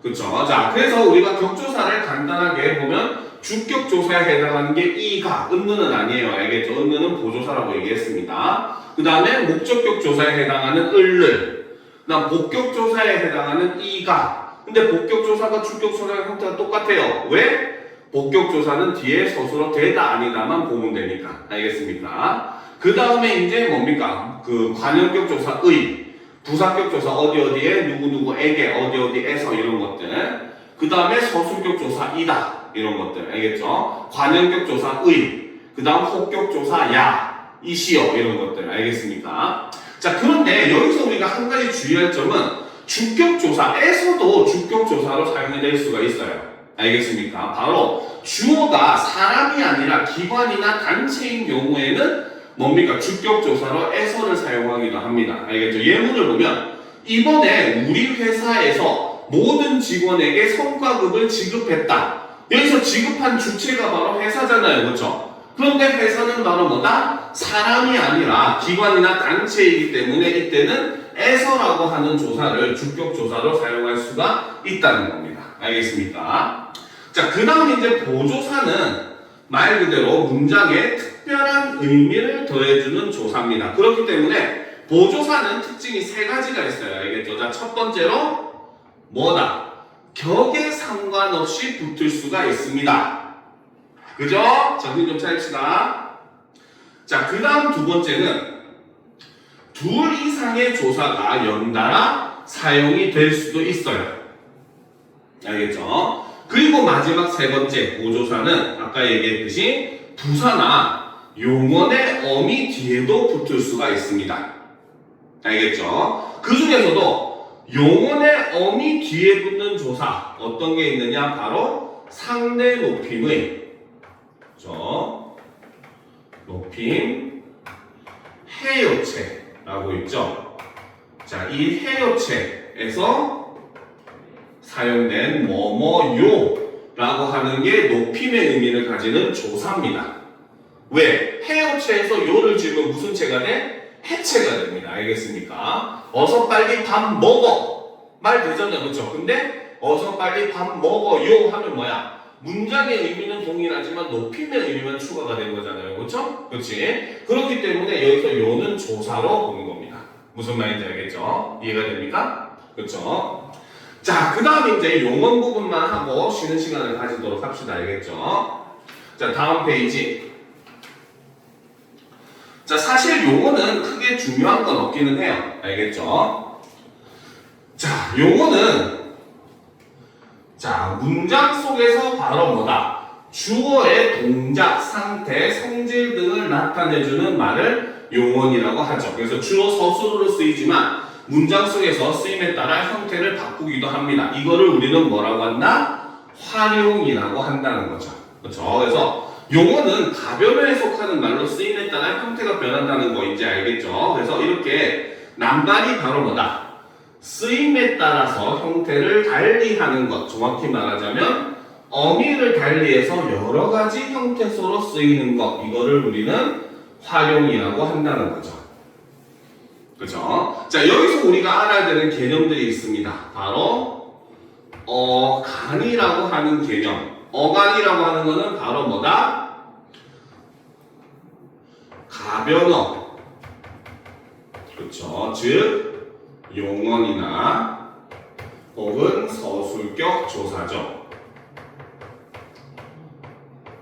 그쵸? 자, 그래서 우리가 격조사를 간단하게 보면 주격조사에 해당하는 게 이가, 은느는 아니에요. 알겠죠? 은느는 보조사라고 얘기했습니다. 그 다음에 목적격조사에 해당하는 을를, 그 다음 복격조사에 해당하는 이가. 근데 복격조사가 주격조사의 형태가 똑같아요. 왜? 복격조사는 뒤에 서술어 되다 아니다만 보면 되니까. 알겠습니까? 그 다음에 이제 뭡니까? 그 관형격조사 의, 부사격조사 어디어디에 누구누구에게 어디어디에서 이런 것들. 그 다음에 서술격조사 이다 이런 것들. 알겠죠? 관형격조사 의, 그 다음 혹격조사 야, 이시여 이런 것들. 알겠습니까? 자, 그런데 여기서 우리가 한 가지 주의할 점은 주격조사에서도 주격조사로 사용이 될 수가 있어요. 알겠습니까? 바로 주어가 사람이 아니라 기관이나 단체인 경우에는 뭡니까? 주격조사로 에서를 사용하기도 합니다. 알겠죠? 예문을 보면 이번에 우리 회사에서 모든 직원에게 성과급을 지급했다. 여기서 지급한 주체가 바로 회사잖아요. 그렇죠? 그런데 회사는 바로 뭐다? 사람이 아니라 기관이나 단체이기 때문에 이때는 에서라고 하는 조사를 주격조사로 사용할 수가 있다는 겁니다. 알겠습니까? 자, 그 다음 이제 보조사는 말 그대로 문장에 특별한 의미를 더해주는 조사입니다. 그렇기 때문에 보조사는 특징이 세 가지가 있어요. 알겠죠? 자, 첫 번째로 뭐다? 격에 상관없이 붙을 수가 있습니다. 그죠? 정신 좀 차립시다. 자, 그 다음 두 번째는 둘 이상의 조사가 연달아 사용이 될 수도 있어요. 알겠죠? 그리고 마지막 세 번째 보조사는 아까 얘기했듯이 부사나 용언의 어미 뒤에도 붙을 수가 있습니다. 알겠죠? 그 중에서도 용언의 어미 뒤에 붙는 조사 어떤 게 있느냐? 바로 상대 높임의 높임 해요체라고 있죠. 자, 이 해요체에서 사용된 뭐뭐요라고 하는 게 높임의 의미를 가지는 조사입니다. 왜? 해요체에서 요를 지으면 무슨 체가 돼? 해체가 됩니다. 알겠습니까? 어서 빨리 밥 먹어 말 되잖아요. 그렇죠? 근데 어서 빨리 밥 먹어요 하면 뭐야? 문장의 의미는 동일하지만 높임의 의미만 추가가 된 거잖아요. 그렇죠? 그렇지? 그렇기 때문에 여기서 요는 조사로 보는 겁니다. 무슨 말인지 알겠죠? 이해가 됩니까? 그렇죠? 자, 그 다음 이제 용언 부분만 하고 쉬는 시간을 가지도록 합시다. 알겠죠? 자, 다음 페이지. 자, 사실 용언은 크게 중요한 건 없기는 해요. 알겠죠? 자, 용언은 자, 문장 속에서 바로 뭐다? 주어의 동작, 상태, 성질 등을 나타내주는 말을 용언이라고 하죠. 그래서 주로 서술어로 쓰이지만 문장 속에서 쓰임에 따라 형태를 바꾸기도 합니다. 이거를 우리는 뭐라고 한다? 활용이라고 한다는 거죠. 그렇죠? 그래서 용어는 가변어에 속하는 말로 쓰임에 따라 형태가 변한다는 거 이제 알겠죠? 그래서 이렇게 낱말이 바로 뭐다? 쓰임에 따라서 형태를 달리하는 것. 정확히 말하자면 어미를 달리해서 여러 가지 형태소로 쓰이는 것. 이거를 우리는 활용이라고 한다는 거죠. 그죠? 자, 여기서 우리가 알아야 되는 개념들이 있습니다. 바로 어간이라고 하는 개념. 어간이라고 하는 거는 바로 뭐다? 가변어. 그렇죠. 즉 용언이나 혹은 서술격 조사죠.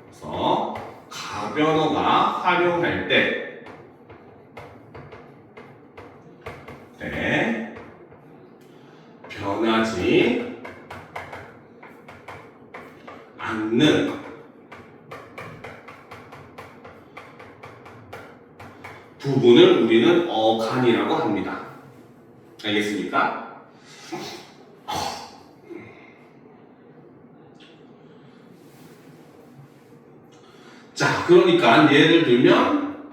그래서 가변어가 활용할 때 변하지 않는 부분을 우리는 어간이라고 합니다. 알겠습니까? 자, 그러니까 예를 들면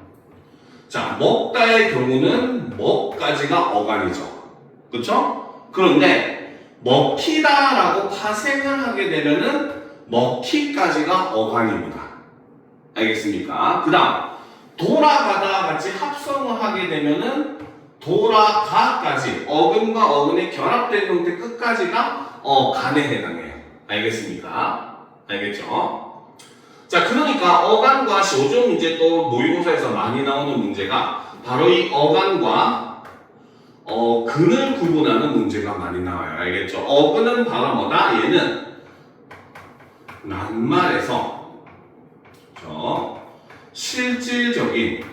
자, 먹다의 경우는 먹까지가 어간이죠. 그렇죠? 그런데 먹히다라고 파생을 하게 되면은 먹히까지가 어간입니다. 알겠습니까? 그 다음 돌아가다 같이 합성을 하게 되면은 돌아가까지 어근과 어근의 결합된 형태 끝까지가 어간에 해당해요. 알겠습니까? 알겠죠? 자, 그러니까 어간과 요즘 이제 또 모의고사에서 많이 나오는 문제가 바로 이 어간과 근을 구분하는 문제가 많이 나와요. 알겠죠? 어근은 바로 뭐다? 얘는 낱말에서 실질적인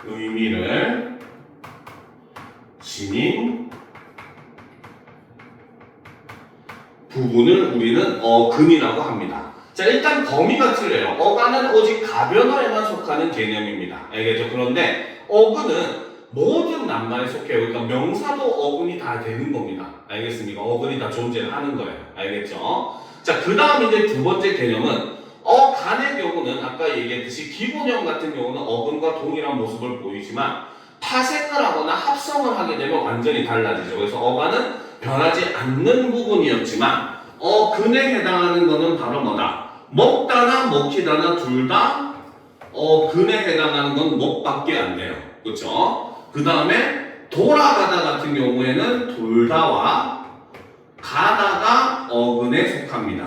의미를 지닌 부분을 우리는 어근이라고 합니다. 자, 일단 범위가 틀려요. 어간은 오직 가변어에만 속하는 개념입니다. 알겠죠? 그런데 어근은 모든 낱말에 속해요. 그러니까 명사도 어근이 다 되는 겁니다. 알겠습니까? 어근이 다 존재하는 거예요. 알겠죠? 자, 그 다음 이제 두 번째 개념은 어간의 경우는 아까 얘기했듯이 기본형 같은 경우는 어근과 동일한 모습을 보이지만 파생을 하거나 합성을 하게 되면 완전히 달라지죠. 그래서 어간은 변하지 않는 부분이었지만 근에 해당하는 거는 바로 뭐다? 먹다나 먹히다나 둘 다 근에 해당하는 건 먹밖에 안 돼요. 그렇죠? 그 다음에 돌아가다 같은 경우에는 돌다와 가다가 어근에 속합니다.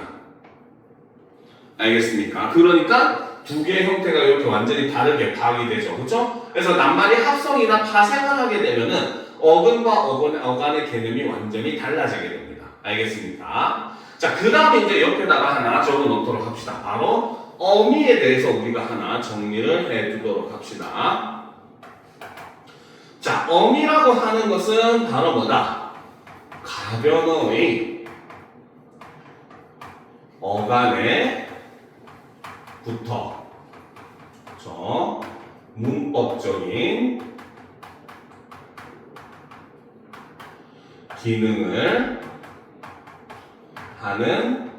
알겠습니까? 그러니까 두 개의 형태가 이렇게 완전히 다르게 파악이 되죠. 그렇죠? 그래서 낱말이 합성이나 파생을 하게 되면은 어근과 어간의 개념이 완전히 달라지게 됩니다. 알겠습니까? 자, 그 다음에 이제 옆에다가 하나 적어 놓도록 합시다. 바로 어미에 대해서 우리가 하나 정리를 해 두도록 합시다. 자, 어미라고 하는 것은 바로 뭐다? 가변어의 어간에 부터 문법적인 기능을 하는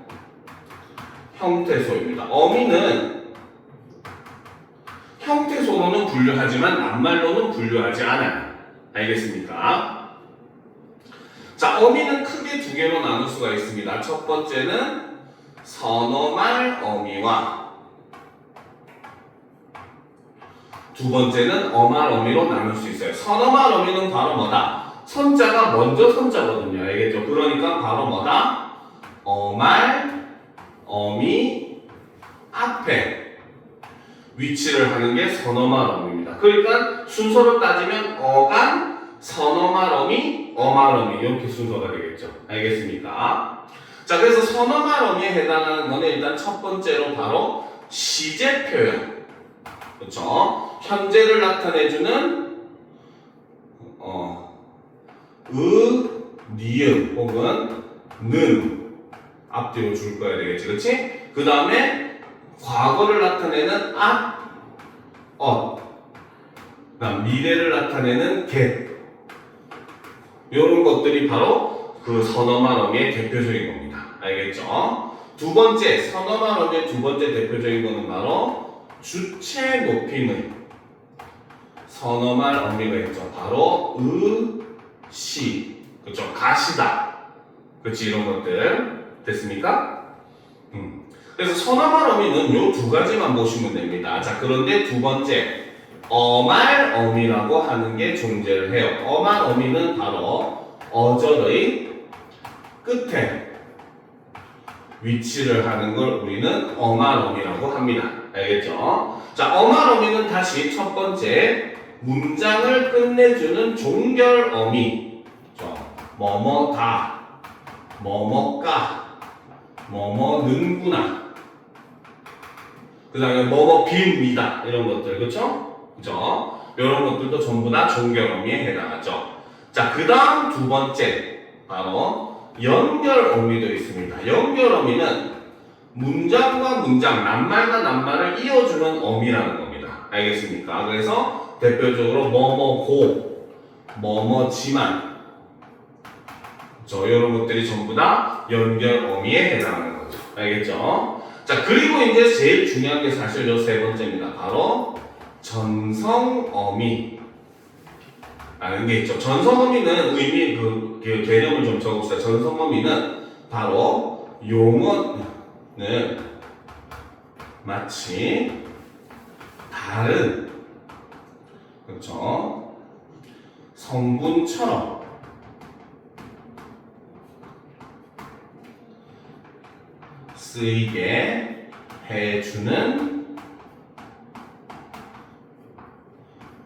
형태소입니다. 어미는 형태소로는 분류하지만 낱말로는 분류하지 않아요. 알겠습니까? 자, 어미는 크게 두 개로 나눌 수가 있습니다. 첫 번째는 선어말 어미와 두 번째는 어말 어미로 나눌 수 있어요. 선어말 어미는 바로 뭐다? 선자가 먼저 선자거든요. 알겠죠? 그러니까 바로 뭐다? 어말 어미 앞에 위치를 하는 게 선어말 어미입니다. 그러니까 순서로 따지면 어간, 선어말 어미, 어말 어미 이렇게 순서가 되겠죠. 알겠습니까? 자, 그래서 선어말 어미에 해당하는 거는 일단 첫 번째로 바로 시제 표현. 그렇죠? 현재를 나타내주는 니은 혹은 는 앞뒤로 줄 거야 되겠지, 그렇지? 그 다음에 과거를 나타내는 그다음 미래를 나타내는 get. 이런 것들이 바로 그 선어말 어미의 대표적인 겁니다. 알겠죠? 두 번째, 선어말 어미의 두 번째 대표적인 거는 바로 주체 높임의 선어말 어미가 있죠. 바로 시. 그렇죠. 가시다. 그렇지, 이런 것들. 됐습니까? 그래서 선어말 어미는 요 두 가지만 보시면 됩니다. 자, 그런데 두 번째, 어말 어미라고 하는 게 존재를 해요. 어말 어미는 바로 어절의 끝에 위치를 하는 걸 우리는 어말 어미라고 합니다. 알겠죠? 자, 어말 어미는 다시 첫 번째, 문장을 끝내주는 종결 어미. 뭐뭐다, 뭐뭐까, 뭐뭐는구나. 그 다음에 뭐뭐비입니다. 이런 것들, 그쵸? 그쵸? 이런 것들도 전부 다 종결어미에 해당하죠. 자, 그 다음 두 번째, 바로 연결어미도 있습니다. 연결어미는 문장과 문장, 낱말과 낱말을 이어주는 어미라는 겁니다. 알겠습니까? 그래서 대표적으로 뭐뭐고, 뭐뭐지만, 이런 것들이 전부 다 연결어미에 해당하는 거죠. 알겠죠? 자, 그리고 이제 제일 중요한 게 사실 요 세 번째입니다. 바로 전성어미 라는 게 있죠. 전성어미는 의미, 그 개념을 좀 적어봅시다. 전성어미는 바로 용어는 마치 다른, 그렇죠? 성분처럼 쓰이게 해주는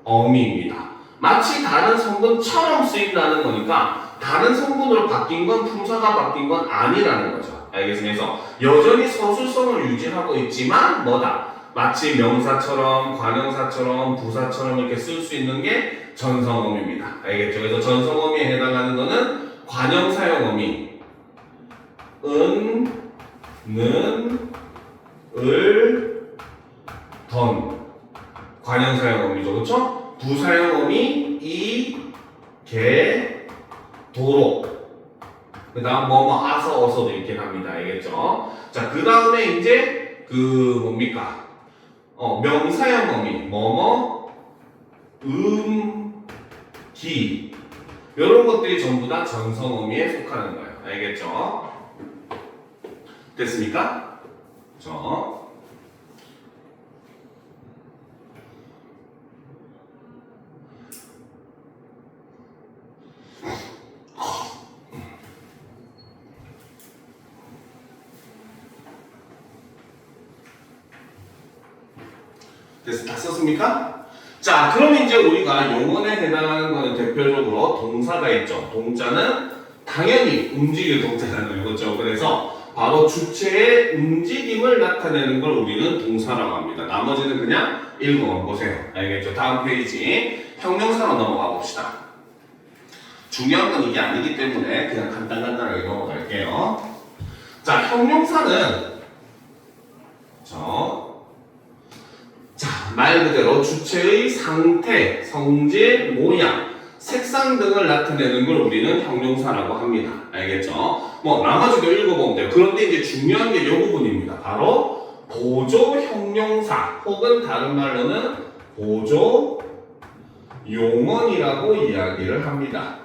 어미입니다. 마치 다른 성분처럼 쓰인다는 거니까 다른 성분으로 바뀐 건 품사가 바뀐 건 아니라는 거죠. 알겠습니다. 그래서 여전히 서술성을 유지하고 있지만 뭐다? 마치 명사처럼, 관형사처럼, 부사처럼 이렇게 쓸 수 있는 게 전성어미입니다. 알겠죠? 그래서 전성어미에 해당하는 거는 관형사형 어미, 는, 을, 던. 관형사형 어미죠. 그쵸? 부사형 어미, 도로. 그 다음 아서, 어서도 있긴 합니다. 알겠죠? 자, 그 다음에 이제, 뭡니까? 명사형 어미, 기. 이런 것들이 전부 다 전성어미에 속하는 거예요. 알겠죠? 됐습니까? 다 썼습니까? 자, 그럼 이제 우리가 용언에 해당하는 거는 대표적으로 동사가 있죠. 동자는 당연히 움직일 동자라는 거죠. 그래서 바로 주체의 움직임을 나타내는 걸 우리는 동사라고 합니다. 나머지는 그냥 읽어만 보세요. 알겠죠? 다음 페이지 형용사로 넘어가 봅시다. 중요한 건 이게 아니기 때문에 그냥 간단하게 넘어갈게요. 자, 형용사는 말 그대로 주체의 상태, 성질, 모양, 색상 등을 나타내는 걸 우리는 형용사라고 합니다. 알겠죠? 나머지도 읽어보면 돼요. 그런데 이제 중요한 게 이 부분입니다. 바로 보조 형용사 혹은 다른 말로는 보조 용언이라고 이야기를 합니다.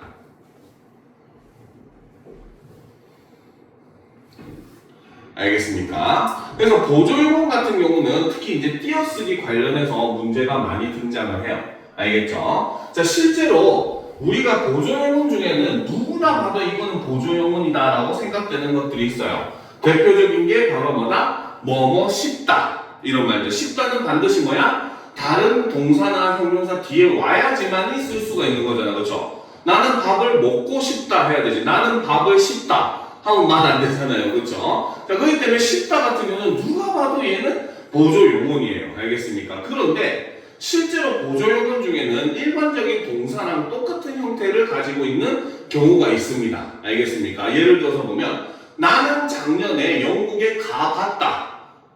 알겠습니까? 그래서 보조용언 같은 경우는 특히 이제 띄어쓰기 관련해서 문제가 많이 등장을 해요. 알겠죠? 자, 실제로 우리가 보조용언 중에는 누구나 봐도 이거는 보조용언이다라고 생각되는 것들이 있어요. 대표적인 게 바로 뭐다? 쉽다. 이런 말들. 쉽다는 반드시 뭐야? 다른 동사나 형용사 뒤에 와야지만 쓸 수가 있는 거잖아. 그렇죠? 나는 밥을 먹고 싶다 해야 되지. 나는 밥을 씹다 하면 말 안 되잖아요. 그렇죠? 자, 그렇기 때문에 쉽다 같은 경우는 누가 봐도 얘는 보조용언이에요. 알겠습니까? 그런데 실제로 보조용언 중에는 일반적인 동사랑 똑같은 형태를 가지고 있는 경우가 있습니다. 알겠습니까? 예를 들어서 보면 나는 작년에 영국에 가봤다.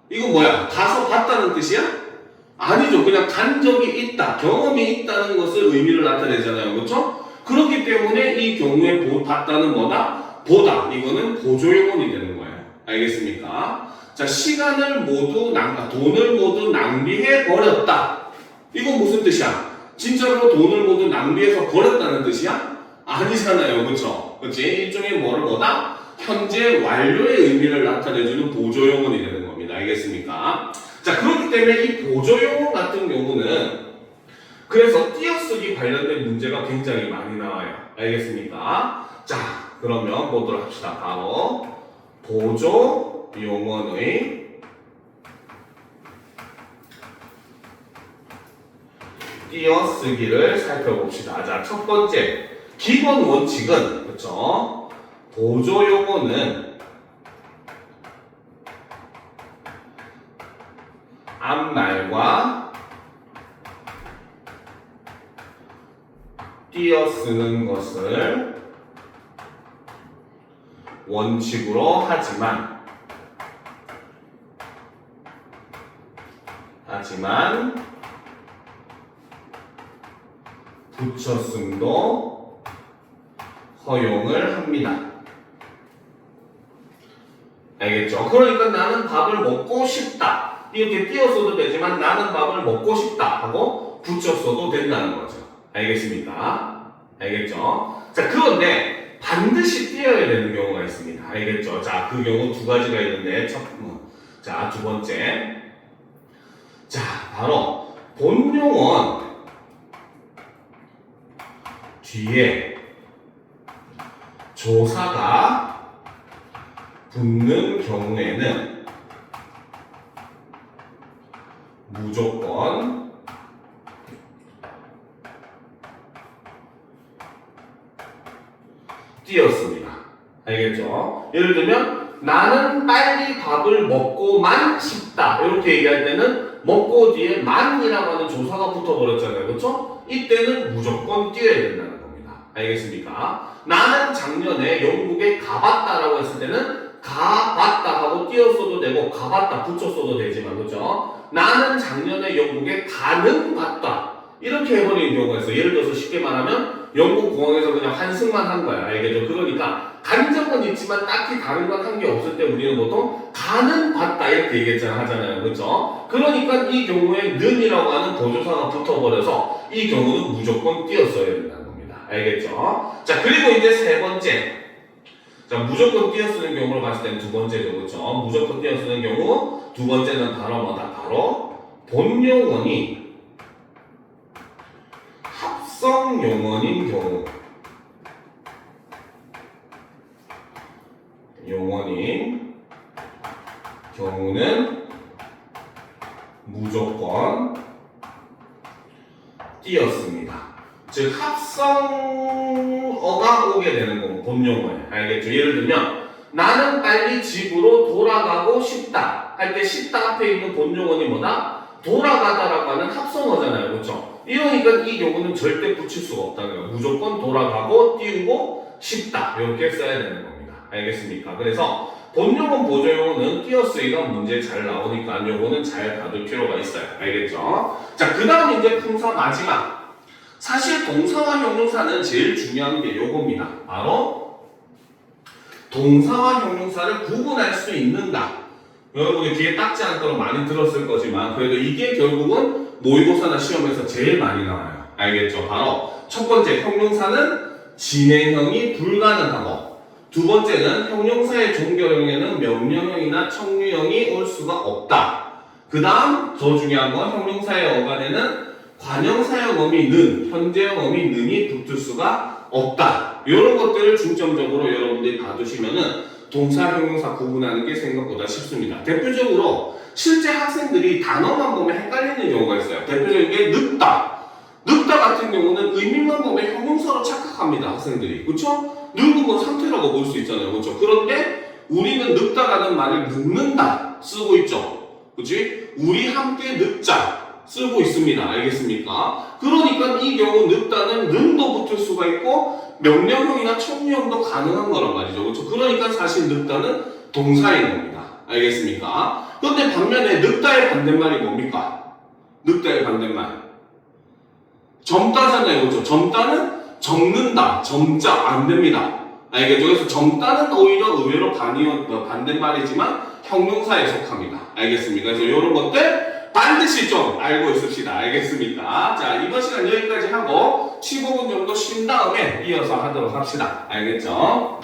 이거 뭐야? 가서 봤다는 뜻이야? 아니죠. 그냥 간 적이 있다. 경험이 있다는 것을 의미를 나타내잖아요. 그렇죠? 그렇기 때문에 이 경우에 봤다는 뭐다? 보다. 이거는 보조용언이 되는 거예요. 알겠습니까? 자, 돈을 모두 낭비해 버렸다. 이건 무슨 뜻이야? 진짜로 돈을 모두 낭비해서 버렸다는 뜻이야? 아니잖아요. 그쵸? 그치? 일종의 뭐다? 현재 완료의 의미를 나타내주는 보조용언이 되는 겁니다. 알겠습니까? 자, 그렇기 때문에 이 보조용언 같은 경우는 그래서 띄어쓰기 관련된 문제가 굉장히 많이 나와요. 알겠습니까? 자, 그러면 보도록 합시다. 바로 보조용언의 띄어쓰기를 살펴봅시다. 자, 첫 번째 기본 원칙은 그렇죠? 보조용어는 앞말과 띄어쓰는 것을 원칙으로 하지만 붙여쓰기도 허용을 합니다. 알겠죠? 그러니까 나는 밥을 먹고 싶다. 이렇게 띄어써도 되지만 나는 밥을 먹고 싶다 하고 붙였어도 된다는 거죠. 알겠습니까? 알겠죠? 자, 그런데 반드시 띄어야 되는 경우가 있습니다. 알겠죠? 자, 그 경우 두 가지가 있는데 자, 두 번째. 자, 바로 본용언 뒤에 조사가 붙는 경우에는 무조건 띄었습니다. 알겠죠? 예를 들면 나는 빨리 밥을 먹고만 싶다. 이렇게 얘기할 때는 먹고 뒤에 만이라고 하는 조사가 붙어버렸잖아요. 그렇죠? 이때는 무조건 띄어야 된다는 겁니다. 알겠습니까? 나는 작년에 영국에 가봤다라고 했을 때는 가봤다 하고 띄었어도 되고 가봤다 붙였어도 되지만 그렇죠? 나는 작년에 영국에 가는 봤다. 이렇게 해버리는 경우가 있어요. 예를 들어서 쉽게 말하면 영국 공항에서 그냥 환승만 한 거야. 알겠죠? 그러니까 간 적은 있지만 딱히 다른 건 한 게 없을 때 우리는 보통 가는 봤다 이렇게 하잖아요. 그렇죠? 그러니까 이 경우에 는이라고 하는 보조사가 붙어버려서 이 경우는 무조건 띄었어야 된다는 겁니다. 알겠죠? 자, 그리고 이제 세 번째. 자, 무조건 띄어쓰는 경우를 봤을 때는 두 번째죠. 그렇죠? 무조건 띄어쓰는 경우 두 번째는 바로 뭐다? 바로 본용언이 합성용언인 경우. 용언인 경우는 무조건 띄었습니다. 즉 합성어가 오게 되는 거고 본용어에. 알겠죠? 예를 들면 나는 빨리 집으로 돌아가고 싶다 할 때 싶다 앞에 있는 본용어이 뭐다? 돌아가다라고 하는 합성어잖아요. 그렇죠? 이러니까 이 경우는 절대 붙일 수가 없다는 거예요. 무조건 돌아가고 띄우고 싶다 이렇게 써야 되는 겁니다. 알겠습니까? 그래서 본용어 보조용어는 띄어쓰기가 문제 잘 나오니까 요거는 잘 봐둘 필요가 있어요. 알겠죠? 자, 그 다음 이제 품사 마지막. 사실 동사와 형용사는 제일 중요한 게 요겁니다. 바로 동사와 형용사를 구분할 수 있는가. 여러분이 뒤에 닦지 않도록 많이 들었을 거지만 그래도 이게 결국은 모의고사나 시험에서 제일 많이 나와요. 알겠죠? 바로 첫 번째 형용사는 진행형이 불가능하고 두 번째는 형용사의 종결형에는 명령형이나 청유형이 올 수가 없다. 그 다음 더 중요한 건 형용사의 어간에는 관형사형 어미는, 현재형 어미는이 붙을 수가 없다. 이런 것들을 중점적으로 여러분들이 봐두시면은 동사, 형용사 구분하는 게 생각보다 쉽습니다. 대표적으로 실제 학생들이 단어만 보면 헷갈리는 경우가 있어요. 대표적인 게 늙다. 늙다 같은 경우는 의미만 보면 형용사로 착각합니다. 학생들이. 그렇죠? 늙은 건 상태라고 볼 수 있잖아요. 그렇죠? 그런데 우리는 늙다라는 말을 늙는다 쓰고 있죠. 그렇지? 우리 함께 늙자 쓰고 있습니다. 알겠습니까? 그러니까 이 경우 늙다는 는도 붙을 수가 있고 명령형이나 청유형도 가능한 거란 말이죠. 그렇죠? 그러니까 사실 늙다는 동사인 겁니다. 알겠습니까? 그런데 반면에 늙다의 반대말이 뭡니까? 늙다의 반대말 젊다잖아요. 그렇죠? 젊다는 젊는다, 젊자 안 됩니다. 알겠죠? 그래서 젊다는 오히려 의외로 반대말이지만 형용사에 속합니다. 알겠습니까? 그래서 이런 것들 반드시 좀 알고 있읍시다. 알겠습니까? 자, 이번 시간 여기까지 하고 15분 정도 쉰 다음에 이어서 하도록 합시다. 알겠죠?